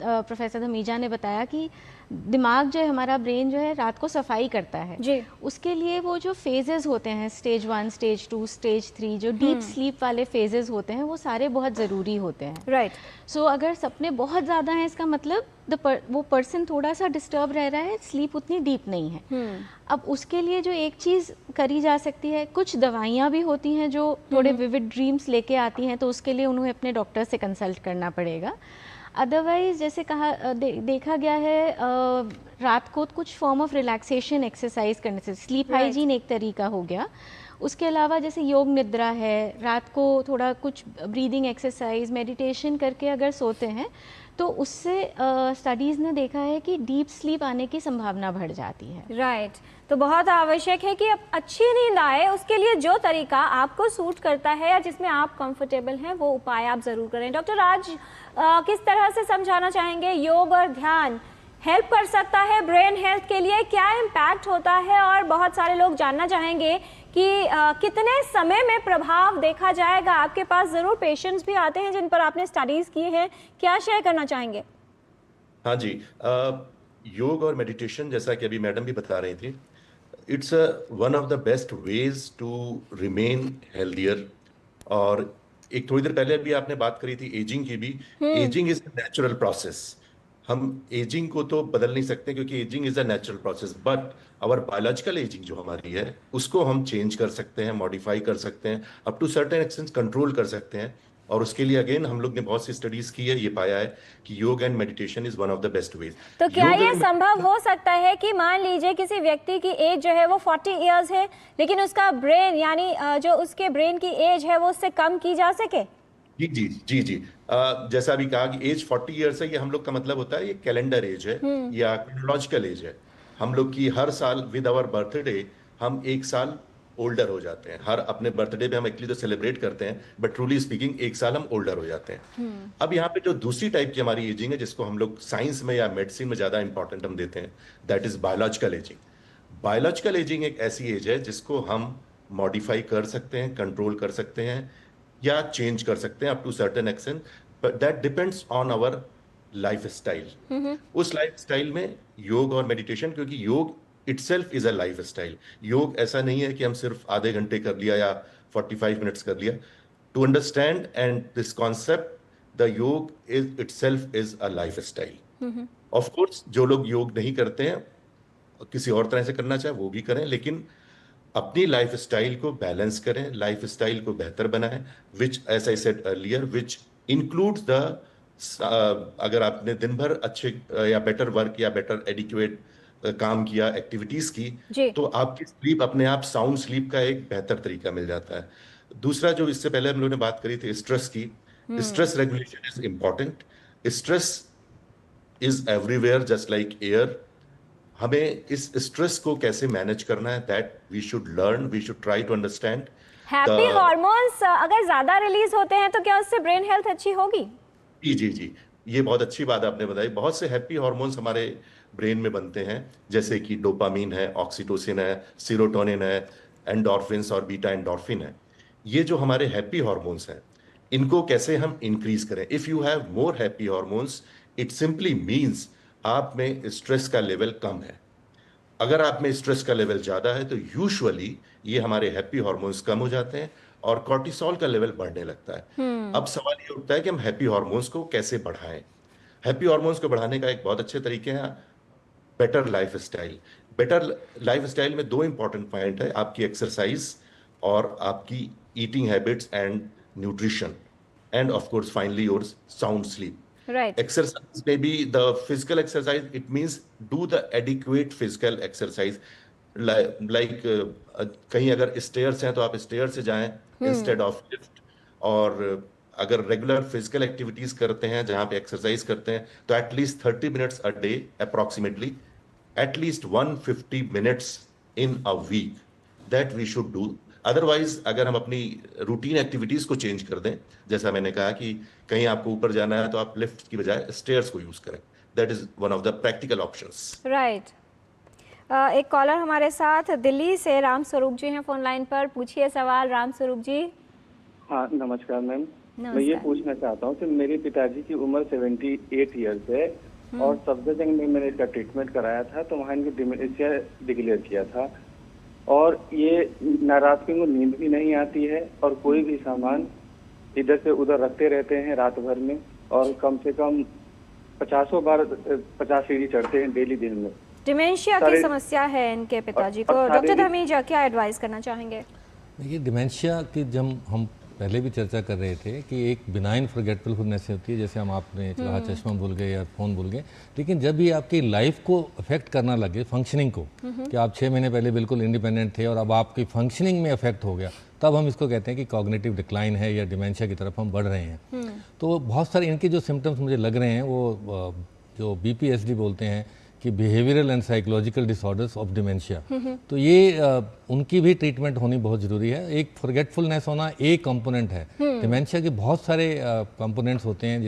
प्रोफेसर धमीजा ने बताया कि दिमाग जो है, हमारा ब्रेन जो है रात को सफाई करता है जी। उसके लिए वो जो फेजेस होते हैं, स्टेज 1, स्टेज 2, स्टेज 3, जो डीप स्लीप वाले फेजेस होते हैं वो सारे बहुत ज़रूरी होते हैं। राइट। सो अगर सपने बहुत ज़्यादा हैं, इसका मतलब वो पर्सन थोड़ा सा डिस्टर्ब रह रहा है, स्लीप उतनी डीप नहीं है। अब उसके लिए जो एक चीज़ करी जा सकती है, कुछ दवाइयाँ भी होती हैं जो थोड़े विविड ड्रीम्स लेके आती हैं, तो उसके लिए उन्हें अपने डॉक्टर से कंसल्ट करना पड़ेगा। अदरवाइज जैसे कहा देखा गया है, रात को कुछ फॉर्म ऑफ रिलैक्सेशन एक्सरसाइज करने से, स्लीप हाइजीन एक तरीका हो गया। उसके अलावा जैसे योग निद्रा है, रात को थोड़ा कुछ ब्रीदिंग एक्सरसाइज, मेडिटेशन करके अगर सोते हैं तो उससे स्टडीज़ ने देखा है कि डीप स्लीप आने की संभावना बढ़ जाती है।
राइट। तो बहुत आवश्यक है कि अब अच्छी नींद आए, उसके लिए जो तरीका आपको सूट करता है या जिसमें आप कंफर्टेबल हैं वो उपाय आप ज़रूर करें। डॉक्टर आज किस तरह से समझाना चाहेंगे, योग और ध्यान हेल्प कर सकता है ब्रेन हेल्थ के लिए, क्या इम्पैक्ट होता है? और बहुत सारे लोग जानना चाहेंगे कि कितने समय में प्रभाव देखा जाएगा। आपके पास ज़रूर पेशेंट्स भी आते हैं जिन पर आपने स्टडीज़ की हैं, क्या शेयर करना चाहेंगे?
हाँ जी, योग और मेडिटेशन, जैसा कि अभी मैडम भी बता रही थी, it's one of the best ways to remain healthier. और एक थोड़ी देर पहले भी आपने बात करी थी एजिंग की भी। Ageing is a natural process. हम एजिंग को तो बदल नहीं सकते क्योंकि ageing is a natural process, but our biological ageing जो हमारी है उसको हम चेंज कर सकते हैं, मॉडिफाई कर सकते हैं, up to certain extent control कर सकते हैं। और उसके लिए अगेन हम लोग ने बहुत सी स्टडीज की है, ये पाया है कि योग and meditation is one of the best veg.
तो क्या ये संभव हो सकता है कि मान लीजिए किसी व्यक्ति की एज जो है वो 40 इयर्स है, लेकिन उसका ब्रेन यानी जो उसके ब्रेन की एज है वो उससे कम की जा सके?
जी जी जी जी जैसा अभी कहा कि एज 40 इयर्स है, ये हम लोग का मतलब होता है ये कैलेंडर एज है या क्रोनोलॉजिकल एज है। हम लोग की हर साल विद आवर बर्थडे हम एक साल ओल्डर हो जाते हैं। हर अपने बर्थडे पे हम एक्चुअली तो सेलिब्रेट करते हैं, बट ट्रूली स्पीकिंग एक साल हम ओल्डर हो जाते हैं। अब यहाँ पे जो दूसरी टाइप की हमारी एजिंग है, जिसको हम लोग साइंस में या मेडिसिन में ज्यादा इंपॉर्टेंट हम देते हैं, that is biological ageing. Biological ageing एक ऐसी एज है जिसको हम मॉडिफाई कर सकते हैं, कंट्रोल कर सकते हैं या चेंज कर सकते हैं up to certain extent, but that depends on our life style. उस लाइफ स्टाइल में योग और मेडिटेशन, क्योंकि yoga itself is a life style. Yoga ऐसा नहीं है कि हम सिर्फ आधे घंटे कर लिया या 45 मिनट्स कर लिया। To understand and this concept, the yoga is itself is a life style. Of course जो लोग योग नहीं करते हैं, किसी और तरह से करना चाहे वो भी करें, लेकिन अपनी लाइफ स्टाइल को बैलेंस करें, लाइफ स्टाइल को बेहतर बनाएं, which as I said earlier which includes the अगर आपने दिन भर अच्छे या बेटर वर्क या बेटर एडिक्वेट काम किया, एक्टिविटीज की, तो आपकी स्लीप अपने आप साउंड स्लीप का एक बेहतर तरीका मिल जाता है। दूसरा जो इससे पहले हम लोगों ने बात करी थी स्ट्रेस की, stress regulation is important. Stress is everywhere just like air. हमें इस स्ट्रेस को कैसे मैनेज करना है, that we should learn, we should try to understand.
Happy hormones अगर ज्यादा रिलीज होते हैं तो क्या उससे ब्रेन हेल्थ अच्छी होगी? जी
जी जी, ये बहुत अच्छी बात आपने बताई। बहुत से हैप्पी हार्मोन्स हमारे ब्रेन में बनते हैं, जैसे कि डोपामीन है, ऑक्सीटोसिन है, सीरोटोनिन है, एंडोर्फिन्स और बीटा एंडोर्फिन है। ये जो हमारे हैप्पी हार्मोन्स हैं, इनको कैसे हम इंक्रीज करें? If you have more happy hormones, it simply means आप में स्ट्रेस का लेवल कम है। अगर आप में स्ट्रेस का लेवल ज्यादा है तो यूजुअली ये हमारे हैप्पी हार्मोन्स कम हो जाते हैं और कॉर्टिसोल का लेवल बढ़ने लगता है। अब सवाल ये उठता है कि हम हैप्पी हार्मोन्स को कैसे बढ़ाएं। हैप्पी हार्मोन्स को बढ़ाने का एक बहुत अच्छे तरीके हैं better life style. Better life style में दो इंपॉर्टेंट पॉइंट है, आपकी एक्सरसाइज और आपकी eating habits and nutrition, end of course finally your sound sleep.
Right.
Exercise may be the physical exercise. It means do the adequate physical exercise. Like कहीं अगर stairs हैं तो आप stairs से जाएं instead of lift. और अगर regular physical activities करते हैं जहाँ पे exercise करते हैं तो at least 30 minutes a day approximately, at least 150 minutes in a week that we should do. Otherwise अगर हम अपनी रूटीन एक्टिविटीज को चेंज कर दें, जैसा मैंने कहा कि कहीं आपको ऊपर जाना है तो आप लिफ्ट की बजाय स्टेयर्स को यूज करें, that is one of the practical options.
Right. एक कॉलर हमारे साथ दिल्ली से राम स्वरूप जी हैं फोन लाइन पर, पूछिए सवाल राम स्वरूप जी।
हाँ नमस्कार मैम, मैं ये पूछना चाहता हूँ कि मेरे पिताजी की उम्र 78 ईयर्स है और सफदरजंग में मैंने इसका ट्रीटमेंट कराया था तो वहाँ इनको डिमेंशिया डिक्लेयर किया था और ये न रात को नींद भी नहीं आती है और कोई भी सामान इधर से उधर रखते रहते हैं रात भर में और कम से कम 50 बार 50 सीढ़ी चढ़ते हैं डेली दिन में।
डिमेंशिया की समस्या है इनके पिताजी को। डॉक्टर धमीजा क्या एडवाइस करना चाहेंगे?
देखिए डिमेंशिया की जब हम पहले भी चर्चा कर रहे थे कि एक बिनाइन फॉरगेटफुलनेस होती है, जैसे हम आपने कहा चश्मा भूल गए या फ़ोन भूल गए, लेकिन जब ये आपकी लाइफ को अफेक्ट करना लगे, फंक्शनिंग को, कि आप 6 महीने पहले बिल्कुल इंडिपेंडेंट थे और अब आपकी फंक्शनिंग में अफेक्ट हो गया, तब हम इसको कहते हैं कि कॉग्निटिव डिक्लाइन है या डिमेंशिया की तरफ हम बढ़ रहे हैं। तो बहुत सारे इनके जो सिम्टम्स मुझे लग रहे हैं वो जो BPSD बोलते हैं कि behavioural and psychological disorders of dementia, तो ये उनकी भी ट्रीटमेंट होनी बहुत ज़रूरी है। एक फॉरगेटफुलनेस होना एक कंपोनेंट है, डिमेंशिया के बहुत सारे कंपोनेंट्स होते हैं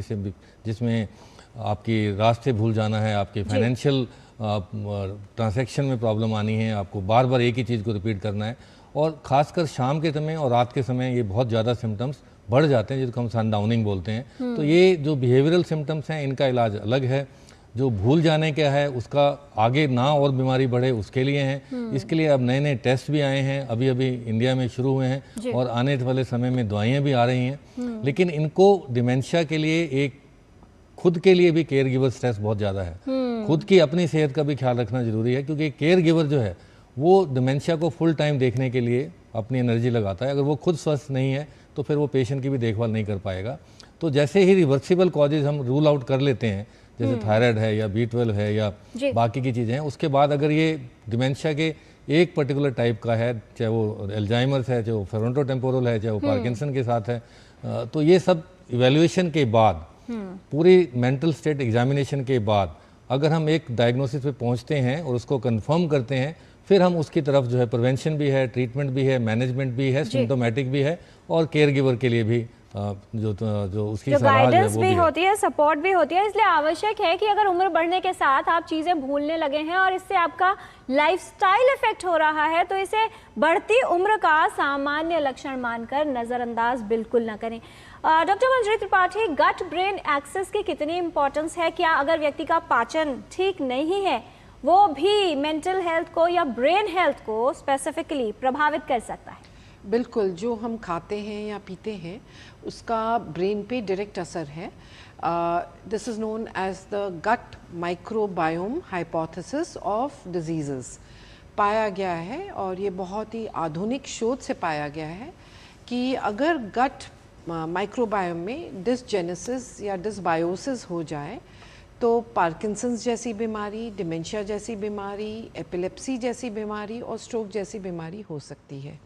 जिसमें आपकी रास्ते भूल जाना है, आपके फाइनेंशियल ट्रांजैक्शन में प्रॉब्लम आनी है, आपको बार बार एक ही चीज़ को रिपीट करना है, और ख़ासकर शाम के समय और रात के समय ये बहुत ज़्यादा सिम्टम्स बढ़ जाते हैं जिसको हम सनडाउनिंग बोलते हैं। तो ये जो बिहेवियरल सिम्टम्स हैं इनका इलाज अलग है। जो भूल जाने का है उसका आगे ना और बीमारी बढ़े उसके लिए हैं। इसके लिए अब नए नए टेस्ट भी आए हैं, अभी अभी इंडिया में शुरू हुए हैं और आने वाले समय में दवाइयाँ भी आ रही हैं। लेकिन इनको डिमेंशिया के लिए एक खुद के लिए भी केयर गिवर स्ट्रेस बहुत ज़्यादा है। खुद की अपनी सेहत का भी ख्याल रखना जरूरी है, क्योंकि केयर गिवर जो है वो डिमेंशिया को फुल टाइम देखने के लिए अपनी एनर्जी लगाता है। अगर वो खुद स्वस्थ नहीं है तो फिर वो पेशेंट की भी देखभाल नहीं कर पाएगा। तो जैसे ही रिवर्सिबल कॉजेज हम रूल आउट कर लेते हैं, जैसे थायराइड है या B12 है या बाकी की चीज़ें हैं, उसके बाद अगर ये डिमेंशिया के एक पर्टिकुलर टाइप का है, चाहे वो एल्जाइमर्स है, चाहे वो फ्रंटोटेम्पोरल है, चाहे वो पार्किंसन के साथ है, तो ये सब इवैल्यूएशन के बाद, पूरी मेंटल स्टेट एग्जामिनेशन के बाद अगर हम एक डायग्नोसिस पे पहुंचते हैं और उसको कंफर्म करते हैं, फिर हम उसकी तरफ जो है प्रिवेंशन भी है, ट्रीटमेंट भी है, मैनेजमेंट भी है, सिम्टोमेटिक भी है और केयर गिवर के लिए भी जो उसकी
गाइडेंस भी होती है, सपोर्ट भी होती है। इसलिए आवश्यक है कि अगर उम्र बढ़ने के साथ आप चीज़ें भूलने लगे हैं और इससे आपका लाइफस्टाइल इफेक्ट हो रहा है, तो इसे बढ़ती उम्र का सामान्य लक्षण मानकर नज़रअंदाज बिल्कुल ना करें। Doctor Manjari Tripathi, gut brain access की कितनी इंपॉर्टेंस है? क्या अगर व्यक्ति का पाचन ठीक नहीं है वो भी मेंटल हेल्थ को या ब्रेन हेल्थ को स्पेसिफिकली प्रभावित कर सकता है?
बिल्कुल, जो हम खाते हैं या पीते हैं उसका ब्रेन पे डायरेक्ट असर है। This is known as the gut microbiome hypothesis of diseases. पाया गया है और ये बहुत ही आधुनिक शोध से पाया गया है कि अगर गट माइक्रोबायोम में डिसजेनेसिस या डिसबायोसिस हो जाए तो पार्किंसंस जैसी बीमारी, डिमेंशिया जैसी बीमारी, एपिलेप्सी जैसी बीमारी और स्ट्रोक जैसी बीमारी हो सकती है।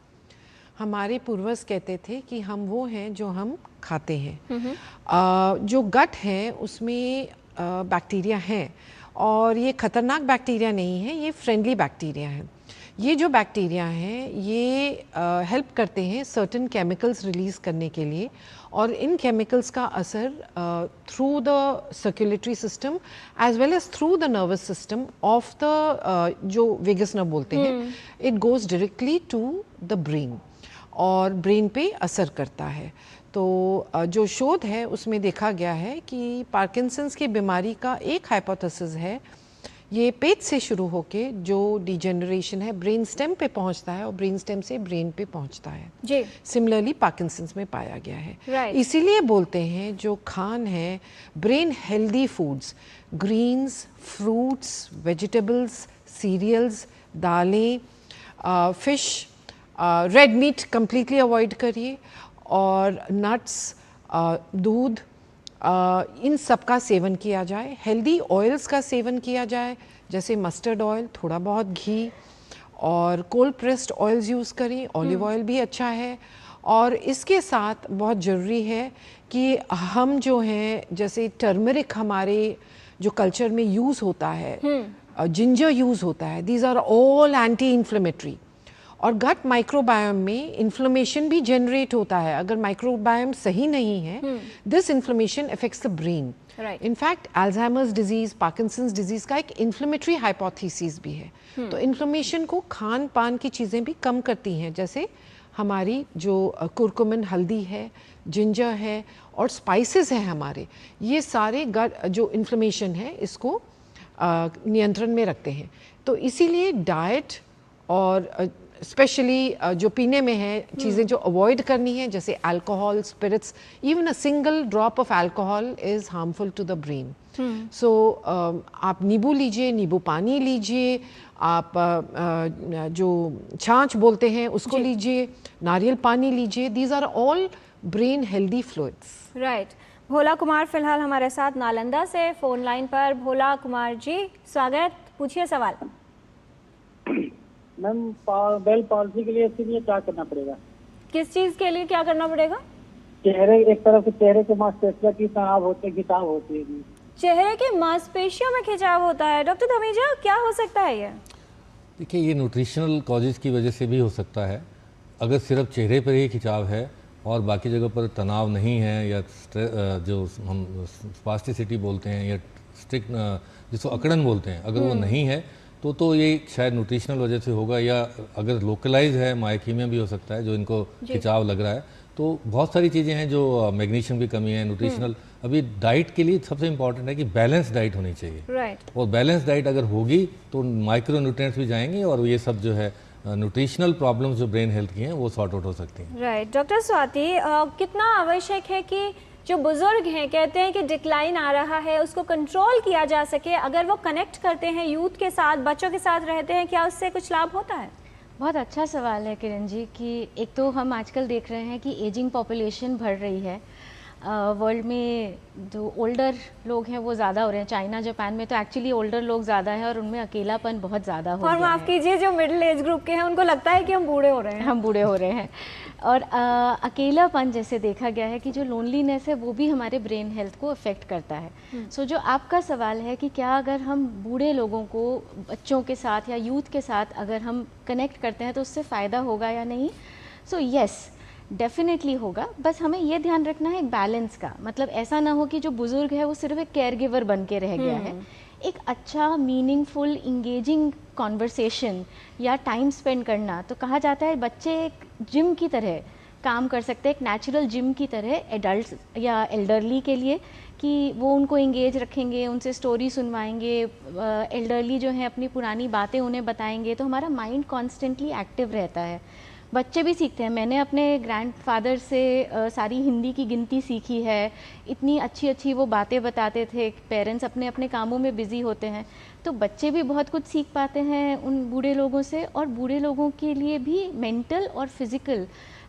हमारे पूर्वज कहते थे कि हम वो हैं जो हम खाते हैं। जो गट है उसमें बैक्टीरिया हैं और ये ख़तरनाक बैक्टीरिया नहीं है, ये फ्रेंडली बैक्टीरिया हैं। ये जो बैक्टीरिया हैं ये हेल्प करते हैं सर्टेन केमिकल्स रिलीज़ करने के लिए और इन केमिकल्स का असर through the circulatory system as well as through the nervous system of the जो वेगस नर्व बोलते हैं, it goes directly to the brain और ब्रेन पे असर करता है। तो जो शोध है उसमें देखा गया है कि पार्किंसंस की बीमारी का एक हाइपोथेसिस है, ये पेट से शुरू होके जो डिजेनरेशन है ब्रेन स्टेम पे पहुंचता है और ब्रेन स्टेम से ब्रेन पे पहुंचता है
जी।
सिमिलरली पार्किंसंस में पाया गया है। इसीलिए बोलते हैं जो खान है brain healthy foods, greens, fruits, vegetables, cereals, दालें, fish, red meat completely avoid करिए और नट्स, दूध, इन सब का सेवन किया जाए। हेल्दी ऑयल्स का सेवन किया जाए जैसे मस्टर्ड ऑयल, थोड़ा बहुत घी और कोल्ड प्रेस्ड ऑयल्स यूज़ करें। ऑलिव ऑयल भी अच्छा है। और इसके साथ बहुत ज़रूरी है कि हम जो हैं जैसे टर्मरिक हमारे जो कल्चर में यूज़ होता है, जिंजर यूज़ होता है, these are all anti inflammatory. और गट माइक्रोबायोम में इन्फ्लेमेशन भी जनरेट होता है। अगर माइक्रोबायोम सही नहीं है, this inflammation affects the brain. In fact Alzheimer's disease, Parkinson's disease का एक इन्फ्लेमेटरी हाइपोथेसिस भी है। तो इन्फ्लेमेशन को खान पान की चीज़ें भी कम करती हैं, जैसे हमारी जो कुरकुमिन हल्दी है, जिंजर है और स्पाइसेस हैं हमारे, ये सारे गट जो इन्फ्लेमेशन है इसको नियंत्रण में रखते हैं। तो इसीलिए डाइट और स्पेशली जो पीने में है चीज़ें जो अवॉइड करनी है जैसे alcohol, spirits, even a single drop of alcohol is harmful to the brain. So आप नींबू लीजिए, नींबू पानी लीजिए, आप जो छाछ बोलते हैं उसको लीजिए, नारियल पानी लीजिए। These are all brain healthy fluids.
Right. Bhola Kumar फिलहाल हमारे साथ नालंदा से फ़ोन लाइन पर। भोला कुमार जी स्वागत, पूछिए सवाल।
मैम बेल पॉलिसी के लिए इसके लिए क्या करना पड़ेगा?
किस चीज़ के लिए क्या करना पड़ेगा?
चेहरे, एक तरफ से चेहरे के मांसपेशियों की तनाव होते, खिंचाव होती है।
चेहरे के मांसपेशियों में खिंचाव होता है, डॉक्टर धमीजा क्या हो सकता है ये?
देखिए, ये न्यूट्रिशनल कॉजेज़ की वजह से भी हो सकता है। अगर सिर्फ चेहरे पर ही खिंचाव है और बाकी जगह पर तनाव नहीं है या जो हम स्पास्टिसिटी बोलते हैं या स्ट्रिक्ट जिसको अकड़न बोलते हैं, अगर वो नहीं है तो ये शायद न्यूट्रिशनल वजह से होगा, या अगर लोकलाइज है माइथीमिया भी हो सकता है जो इनको खिंचाव लग रहा है। तो बहुत सारी चीज़ें हैं जो मैग्नीशियम की कमी है, न्यूट्रिशनल। अभी डाइट के लिए सबसे इम्पॉर्टेंट है कि बैलेंस डाइट होनी चाहिए और बैलेंस डाइट अगर होगी तो माइक्रो न्यूट्रिएंट्स भी जाएंगे और ये सब जो है न्यूट्रिशनल प्रॉब्लम्स जो ब्रेन हेल्थ की हैं वो सॉर्ट आउट हो सकती हैं।
राइट। डॉक्टर स्वाति, कितना आवश्यक है कि जो बुजुर्ग हैं कहते हैं कि डिक्लाइन आ रहा है उसको कंट्रोल किया जा सके, अगर वो कनेक्ट करते हैं यूथ के साथ, बच्चों के साथ रहते हैं, क्या उससे कुछ लाभ होता है?
बहुत अच्छा सवाल है किरण जी कि एक तो हम आजकल देख रहे हैं कि एजिंग पॉपुलेशन बढ़ रही है। वर्ल्ड में जो ओल्डर लोग हैं वो ज़्यादा हो रहे हैं। चाइना जापान में तो एक्चुअली ओल्डर लोग ज़्यादा है और उनमें अकेलापन बहुत ज़्यादा हो गया है।
और माफ़ कीजिए, जो मिडिल एज ग्रुप के हैं उनको लगता है कि हम बूढ़े हो रहे हैं।
हम बूढ़े हो रहे हैं। और अकेलापन जैसे देखा गया है कि जो लोनलीनेस है वो भी हमारे ब्रेन हेल्थ को अफेक्ट करता है। सो जो आपका सवाल है कि क्या अगर हम बूढ़े लोगों को बच्चों के साथ या यूथ के साथ अगर हम कनेक्ट करते हैं तो उससे फ़ायदा होगा या नहीं? सो यस, डेफिनेटली होगा। बस हमें ये ध्यान रखना है एक बैलेंस का। मतलब ऐसा ना हो कि जो बुजुर्ग है वो सिर्फ एक केयर गिवर बन के रह गया है। एक अच्छा मीनिंगफुल इंगेजिंग कॉन्वर्सेशन या टाइम स्पेंड करना, तो कहा जाता है बच्चे एक जिम की तरह काम कर सकते हैं, एक नेचुरल जिम की तरह एडल्ट या एल्डरली के लिए, कि वो उनको इंगेज रखेंगे, उनसे स्टोरी सुनवाएंगे, एल्डरली जो है अपनी पुरानी बातें उन्हें बताएंगे, तो हमारा माइंड कॉन्स्टेंटली एक्टिव रहता है। बच्चे भी सीखते हैं। मैंने अपने ग्रैंडफादर से सारी हिंदी की गिनती सीखी है। इतनी अच्छी अच्छी वो बातें बताते थे। पेरेंट्स अपने अपने कामों में बिज़ी होते हैं, तो बच्चे भी बहुत कुछ सीख पाते हैं उन बूढ़े लोगों से। और बूढ़े लोगों के लिए भी मेंटल और फिज़िकल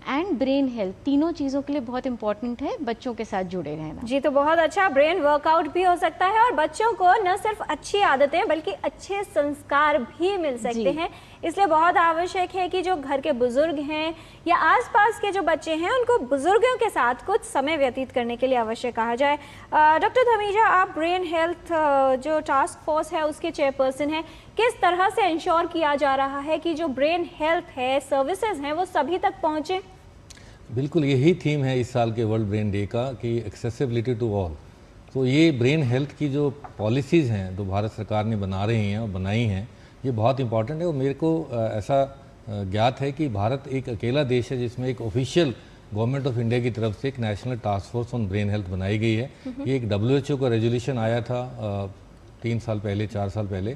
एंड ब्रेन हेल्थ तीनों चीज़ों के लिए बहुत इंपॉर्टेंट है बच्चों के साथ जुड़े रहना।
जी, तो बहुत अच्छा ब्रेन वर्कआउट भी हो सकता है और बच्चों को न सिर्फ अच्छी आदतें बल्कि अच्छे संस्कार भी मिल सकते हैं। इसलिए बहुत आवश्यक है कि जो घर के बुजुर्ग हैं या आसपास के जो बच्चे हैं उनको बुजुर्गों के साथ कुछ समय व्यतीत करने के लिए अवश्य कहा जाए। डॉक्टर धमीजा, आप ब्रेन हेल्थ जो टास्क फोर्स है उसके चेयरपर्सन हैं, किस तरह से इंश्योर किया जा रहा है कि जो ब्रेन हेल्थ है, सर्विसेज हैं, वो सभी तक पहुँचे?
बिल्कुल यही थीम है इस साल के वर्ल्ड ब्रेन डे का कि एक्सेसिबिलिटी टू ऑल। तो ये ब्रेन हेल्थ की जो पॉलिसीज़ हैं जो भारत सरकार ने बना रही हैं और बनाई हैं, ये बहुत इंपॉर्टेंट है। और मेरे को ऐसा ज्ञात है कि भारत एक अकेला देश है जिसमें एक ऑफिशियल गवर्नमेंट ऑफ इंडिया की तरफ से एक national task force on brain health बनाई गई है। ये एक WHO का रेजोल्यूशन आया था 3 साल पहले, 4 साल पहले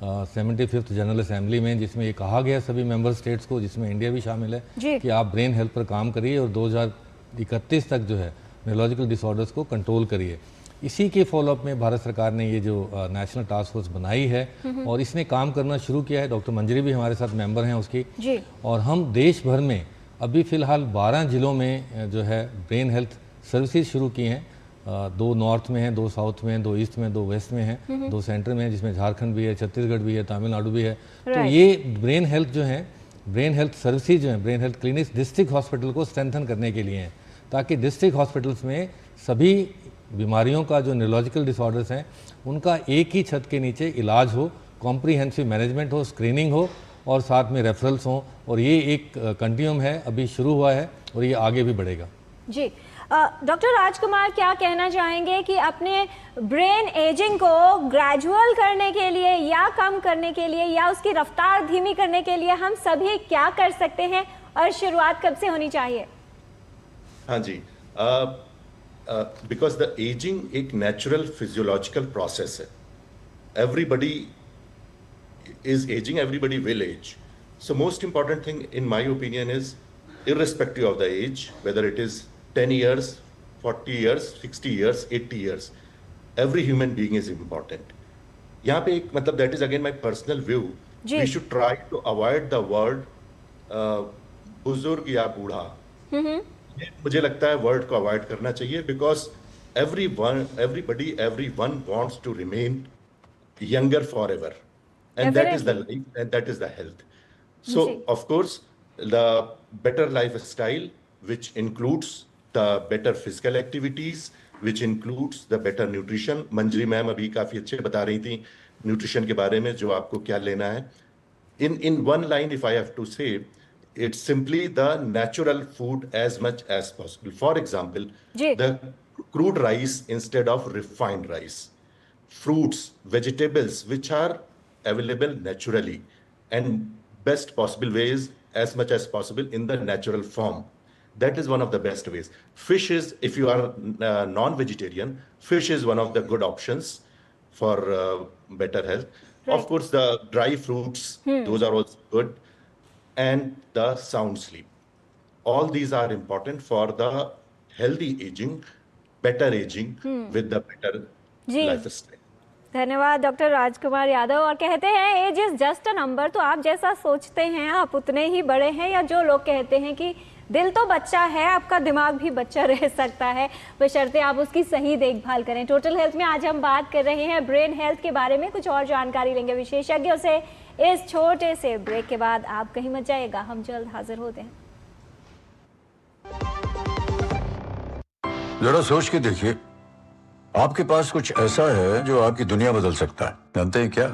75th जनरल असेंबली में, जिसमें ये कहा गया सभी मेंबर स्टेट्स को, जिसमें इंडिया भी शामिल है, कि आप ब्रेन हेल्थ पर काम करिए और 2031 तक जो है न्यूरोलॉजिकल डिसऑर्डर्स को कंट्रोल करिए। इसी के फॉलोअप में भारत सरकार ने ये जो नेशनल टास्क फोर्स बनाई है और इसने काम करना शुरू किया है। डॉक्टर मंजरी भी हमारे साथ मेंबर हैं उसकी जी। और हम देश भर में अभी फ़िलहाल 12 ज़िलों में जो है ब्रेन हेल्थ सर्विसेज शुरू की हैं। 2 नॉर्थ में हैं, 2 साउथ में हैं, 2 ईस्ट में, 2 वेस्ट में हैं, 2 सेंटर में हैं, जिसमें झारखंड भी है, छत्तीसगढ़ भी है, तमिलनाडु भी है। तो ये ब्रेन हेल्थ जो है, ब्रेन हेल्थ सर्विसेज जो हैं, brain health clinics district hospital को स्ट्रेंथन करने के लिए हैं, ताकि डिस्ट्रिक्ट हॉस्पिटल्स में सभी बीमारियों का जो न्यूरोलॉजिकल डिसऑर्डर्स हैं उनका एक ही छत के नीचे इलाज हो, कॉम्प्रीहेंसिव मैनेजमेंट हो, स्क्रीनिंग हो और साथ में रेफरल्स हों। और ये एक कंटिन्यूम है, अभी शुरू हुआ है और ये आगे भी बढ़ेगा।
जी, डॉक्टर राजकुमार, क्या कहना चाहेंगे कि अपने ब्रेन एजिंग को ग्रेजुअल करने के लिए या कम करने के लिए या उसकी रफ्तार धीमी करने के लिए हम सभी क्या कर सकते हैं और शुरुआत कब से होनी चाहिए?
हाँ जी, बिकॉज द एजिंग एक नेचुरल फिजियोलॉजिकल प्रोसेस है। Everybody is aging, everybody will age. So most important thing in my opinion is, irrespective of the age, whether it is 10 years, 40 years, 60 years, 80 years, every human being is important. यहाँ पे एक मतलब that is again my personal view, we should try to avoid the word बुजुर्ग या बूढ़ा। मुझे लगता है वर्ड को अवॉइड करना चाहिए, because everyone wants to remain younger forever. And Definitely. That is the life, and that is the health. So, of course, the better lifestyle, which includes the better physical activities, which includes the better nutrition. Manjari ma'am अभी काफी अच्छे बता रही थी nutrition के बारे में, जो आपको क्या लेना है. In one line, if I have to say, it's simply the natural food as much as possible. For example, the crude rice instead of refined rice. Fruits, vegetables, which are available naturally, and best possible ways as much as possible in the natural form. That is one of the best ways. Fish is, if you are non-vegetarian, fish is one of the good options for better health. Right. Of course, the dry fruits, those are also good, and the sound sleep. All these are important for the healthy aging, better aging with the better lifestyle.
धन्यवाद doctor Rajkumar Yadav. और कहते हैं age is just a number, तो आप जैसा सोचते हैं आप उतने ही बड़े हैं, या जो लोग कहते हैं कि दिल तो बच्चा है, आपका दिमाग भी बच्चा रह सकता है, बशर्ते आप उसकी सही देखभाल करें। टोटल हेल्थ में आज हम बात कर रहे हैं ब्रेन हेल्थ के बारे में। कुछ और जानकारी लेंगे विशेषज्ञों से इस छोटे से ब्रेक के बाद। आप कहीं मत जाइएगा, हम जल्द हाजिर होते हैं।
जरा सोच के देखिए, आपके पास कुछ ऐसा है जो आपकी दुनिया बदल सकता है। जानते हैं क्या?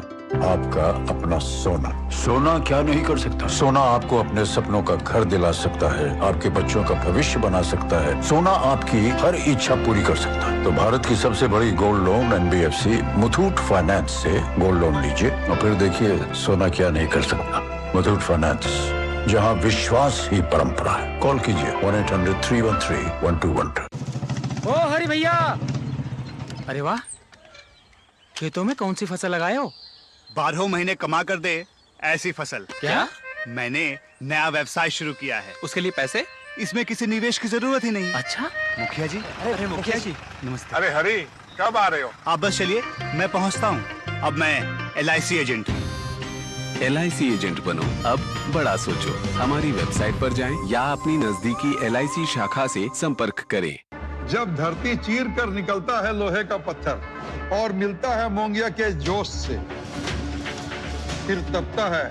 आपका अपना सोना। सोना क्या नहीं कर सकता? सोना आपको अपने सपनों का घर दिला सकता है, आपके बच्चों का भविष्य बना सकता है। सोना आपकी हर इच्छा पूरी कर सकता है। तो भारत की सबसे बड़ी gold loan NBFC Muthoot finance से गोल्ड लोन लीजिए और फिर देखिए सोना क्या नहीं कर सकता। मुथूट फाइनेंस, जहाँ विश्वास ही परंपरा है। कॉल कीजिए 1-800-313-1212।
ओ हरि भैया, अरे वाह, खेतों में कौन सी फसल लगाए हो?
12 महीने कमा कर दे ऐसी फसल।
क्या?
मैंने नया व्यवसाय शुरू किया है।
उसके लिए पैसे?
इसमें किसी निवेश की जरूरत ही नहीं।
अच्छा
मुखिया जी।
अरे मुखिया जी
नमस्ते।
अरे हरी, कब आ रहे हो?
आप बस चलिए, मैं पहुंचता हूं। अब मैं LIC एजेंट हूं।
LIC एजेंट बनो, अब बड़ा सोचो। हमारी वेबसाइट पर जाएं या अपनी नजदीकी LIC शाखा से संपर्क करें।
जब धरती चीर कर निकलता है लोहे का पत्थर और मिलता है मोंगिया के जोश से, फिर तपता है,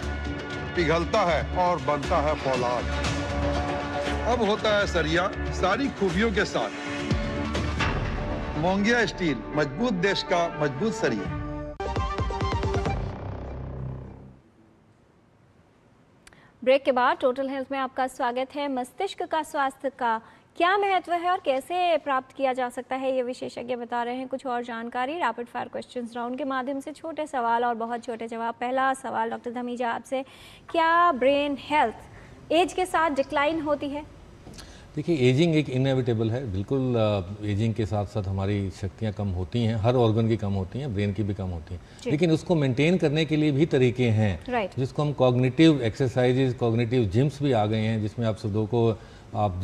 पिघलता है और बनता है फौलाद। अब होता है सरिया सारी खूबियों के साथ। मोंगिया स्टील, मजबूत देश का मजबूत सरिया।
ब्रेक के बाद टोटल हेल्थ में आपका स्वागत है। मस्तिष्क का स्वास्थ्य का क्या महत्व है और कैसे प्राप्त किया जा सकता है, ये विशेषज्ञ बता रहे हैं। कुछ और जानकारी रैपिड फायर क्वेश्चंस राउंड के माध्यम से, छोटे सवाल और बहुत छोटे जवाब। पहला सवाल डॉक्टर धमीजा आपसे, क्या ब्रेन हेल्थ एज के साथ डिक्लाइन होती है?
देखिए, एजिंग एक इनएविटेबल है, बिल्कुल। एजिंग के साथ साथ हमारी शक्तियाँ कम होती हैं, हर ऑर्गन की कम होती हैं, ब्रेन की भी कम होती हैं, लेकिन उसको मेंटेन करने के लिए भी तरीके हैं, जिसको हम कॉग्निटिव एक्सरसाइजेज, कॉग्निटिव जिम्स भी आ गए हैं, जिसमें आप सुबह को आप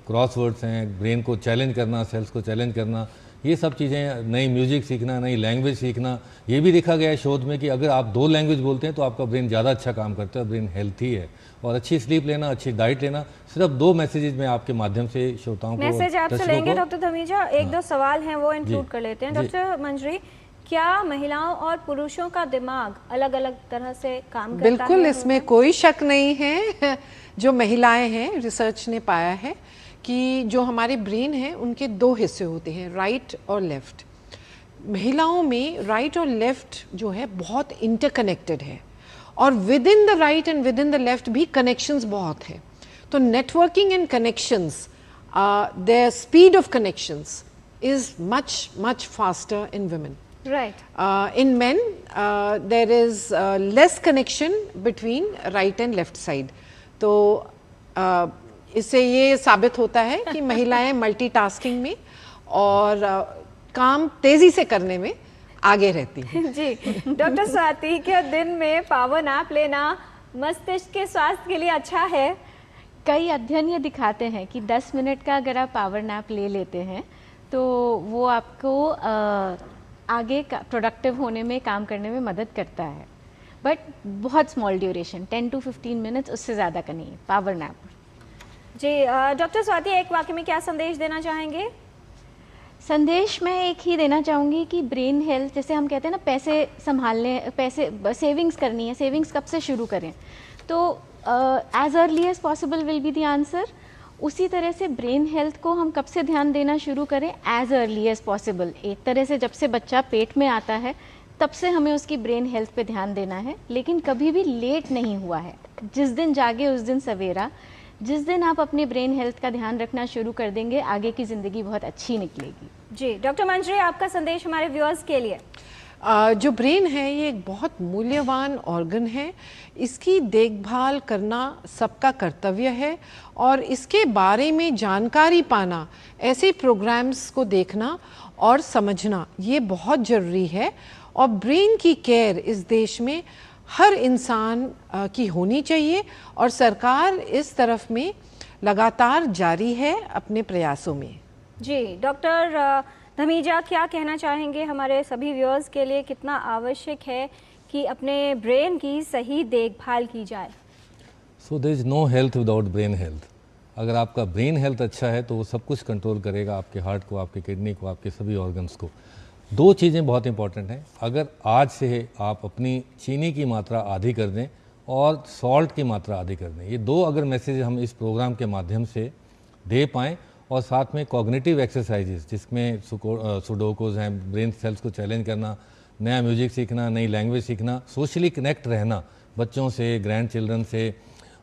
क्रॉसवर्ड्स हैं, ब्रेन को चैलेंज करना, सेल्स को चैलेंज करना, ये सब चीज़ें, नई म्यूजिक सीखना, नई लैंग्वेज सीखना। ये भी देखा गया है शोध में कि अगर आप 2 लैंग्वेज बोलते हैं तो आपका ब्रेन ज़्यादा अच्छा काम करता है, ब्रेन हेल्थी है। और अच्छी स्लीप लेना, अच्छी डाइट लेना, सिर्फ 2 मैसेजेस में आपके माध्यम से श्रोताओं को,
मैसेज आपसे लेंगे डॉक्टर धमीजा। 1-2 सवाल हैं वो इंक्लूड कर लेते हैं। डॉक्टर मंजरी, क्या महिलाओं और पुरुषों का दिमाग अलग अलग तरह से काम करता है?
बिल्कुल, इसमें कोई शक नहीं है। जो महिलाएं हैं, रिसर्च ने पाया है कि जो हमारे ब्रेन हैं उनके 2 हिस्से होते हैं, राइट और लेफ्ट। महिलाओं में राइट और लेफ्ट जो है बहुत इंटरकनेक्टेड है, और with in the right and with in the left भी कनेक्शंस बहुत है। तो networking and connections, there speed of connections is much faster in women.
Right.
In men, there is less connection between right and left side. तो इससे ये साबित होता है कि महिलाएं मल्टीटास्किंग में और काम तेजी से करने में आगे रहती हैं।
जी डॉक्टर स्वाति, क्या दिन में पावर नैप लेना मस्तिष्क के स्वास्थ्य के लिए अच्छा है?
कई अध्ययन ये दिखाते हैं कि 10 मिनट का अगर आप पावर नैप ले लेते हैं तो वो आपको आगे प्रोडक्टिव होने में, काम करने में मदद करता है, बट बहुत स्मॉल ड्यूरेशन, 10 to 15 मिनट्स, उससे ज़्यादा का नहीं, पावर नैप।
जी डॉक्टर स्वाति, एक वाक्य में क्या संदेश देना चाहेंगे?
संदेश मैं एक ही देना चाहूँगी कि ब्रेन हेल्थ, जैसे हम कहते हैं ना पैसे संभालने, पैसे सेविंग्स करनी है, सेविंग्स कब से शुरू करें? तो as early as possible will be the answer. उसी तरह से ब्रेन हेल्थ को हम कब से ध्यान देना शुरू करें? As early as possible. एक तरह से जब से बच्चा पेट में आता है तब से हमें उसकी ब्रेन हेल्थ पे ध्यान देना है, लेकिन कभी भी लेट नहीं हुआ है। जिस दिन जागे उस दिन सवेरा। जिस दिन आप अपने ब्रेन हेल्थ का ध्यान रखना शुरू कर देंगे, आगे की ज़िंदगी बहुत अच्छी निकलेगी।
जी डॉक्टर मंजरी, आपका संदेश हमारे व्यूअर्स के लिए।
जो ब्रेन है ये एक बहुत मूल्यवान ऑर्गन है, इसकी देखभाल करना सबका कर्तव्य है, और इसके बारे में जानकारी पाना, ऐसे प्रोग्राम्स को देखना और समझना ये बहुत ज़रूरी है। और ब्रेन की केयर इस देश में हर इंसान की होनी चाहिए, और सरकार इस तरफ में लगातार जारी है अपने प्रयासों में।
जी डॉक्टर धमीजा, क्या कहना चाहेंगे हमारे सभी व्यूअर्स के लिए कितना आवश्यक है कि अपने ब्रेन की सही देखभाल की जाए?
So there is no health without brain health. अगर आपका ब्रेन हेल्थ अच्छा है तो वो सब कुछ कंट्रोल करेगा, आपके हार्ट को, आपके किडनी को, आपके सभी ऑर्गन्स को। दो चीज़ें बहुत इंपॉर्टेंट हैं। अगर आज से आप अपनी चीनी की मात्रा आधी कर दें और सॉल्ट की मात्रा आधी कर दें, ये दो अगर मैसेज हम इस प्रोग्राम के माध्यम से दे पाएँ, और साथ में कॉग्निटिव एक्सरसाइजेस जिसमें सुडोकोज हैं, ब्रेन सेल्स को चैलेंज करना, नया म्यूजिक सीखना, नई लैंग्वेज सीखना, सोशली कनेक्ट रहना बच्चों से, ग्रैंड चिल्ड्रन से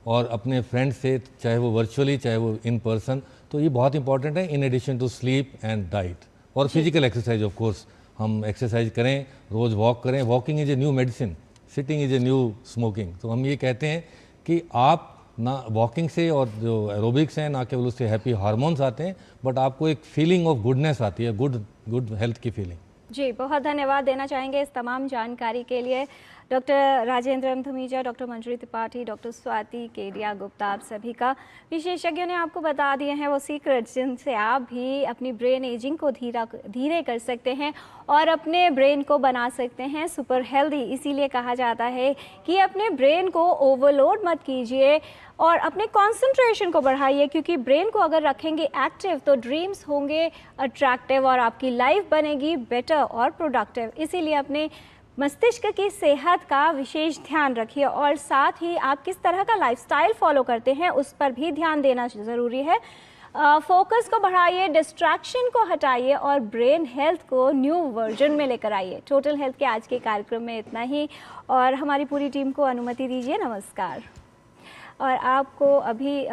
और अपने फ्रेंड्स से, चाहे वो वर्चुअली चाहे वो इन पर्सन, तो ये बहुत इंपॉर्टेंट है। In addition to sleep and diet और फिजिकल एक्सरसाइज। ऑफ कोर्स हम एक्सरसाइज करें, रोज़ वॉक करें। Walking is a new medicine, sitting is a new smoking. तो हम ये कहते हैं कि आप ना वॉकिंग से और जो एरोबिक्स हैं, ना केवल उससे हैप्पी हार्मोन्स आते हैं, बट आपको एक फीलिंग ऑफ गुडनेस आती है, गुड हेल्थ की फीलिंग।
जी, बहुत धन्यवाद देना चाहेंगे इस तमाम जानकारी के लिए doctor Rajendra M Dhamija, doctor Manjari Tripathi, doctor Swati Kedia Gupta, आप सभी का। विशेषज्ञों ने आपको बता दिए हैं वो सीक्रेट्स जिनसे आप भी अपनी ब्रेन एजिंग को धीरे कर सकते हैं और अपने ब्रेन को बना सकते हैं सुपर हेल्दी। इसीलिए कहा जाता है कि अपने ब्रेन को ओवरलोड मत कीजिए और अपने कंसंट्रेशन को बढ़ाइए, क्योंकि ब्रेन को अगर रखेंगे एक्टिव तो ड्रीम्स होंगे अट्रैक्टिव और आपकी लाइफ बनेगी बेटर और प्रोडक्टिव। इसीलिए अपने मस्तिष्क की सेहत का विशेष ध्यान रखिए और साथ ही आप किस तरह का लाइफस्टाइल फॉलो करते हैं उस पर भी ध्यान देना ज़रूरी है। फोकस को बढ़ाइए, डिस्ट्रैक्शन को हटाइए और ब्रेन हेल्थ को न्यू वर्जन में लेकर आइए। टोटल हेल्थ के आज के कार्यक्रम में इतना ही और हमारी पूरी टीम को अनुमति दीजिए। नमस्कार। और आपको अभी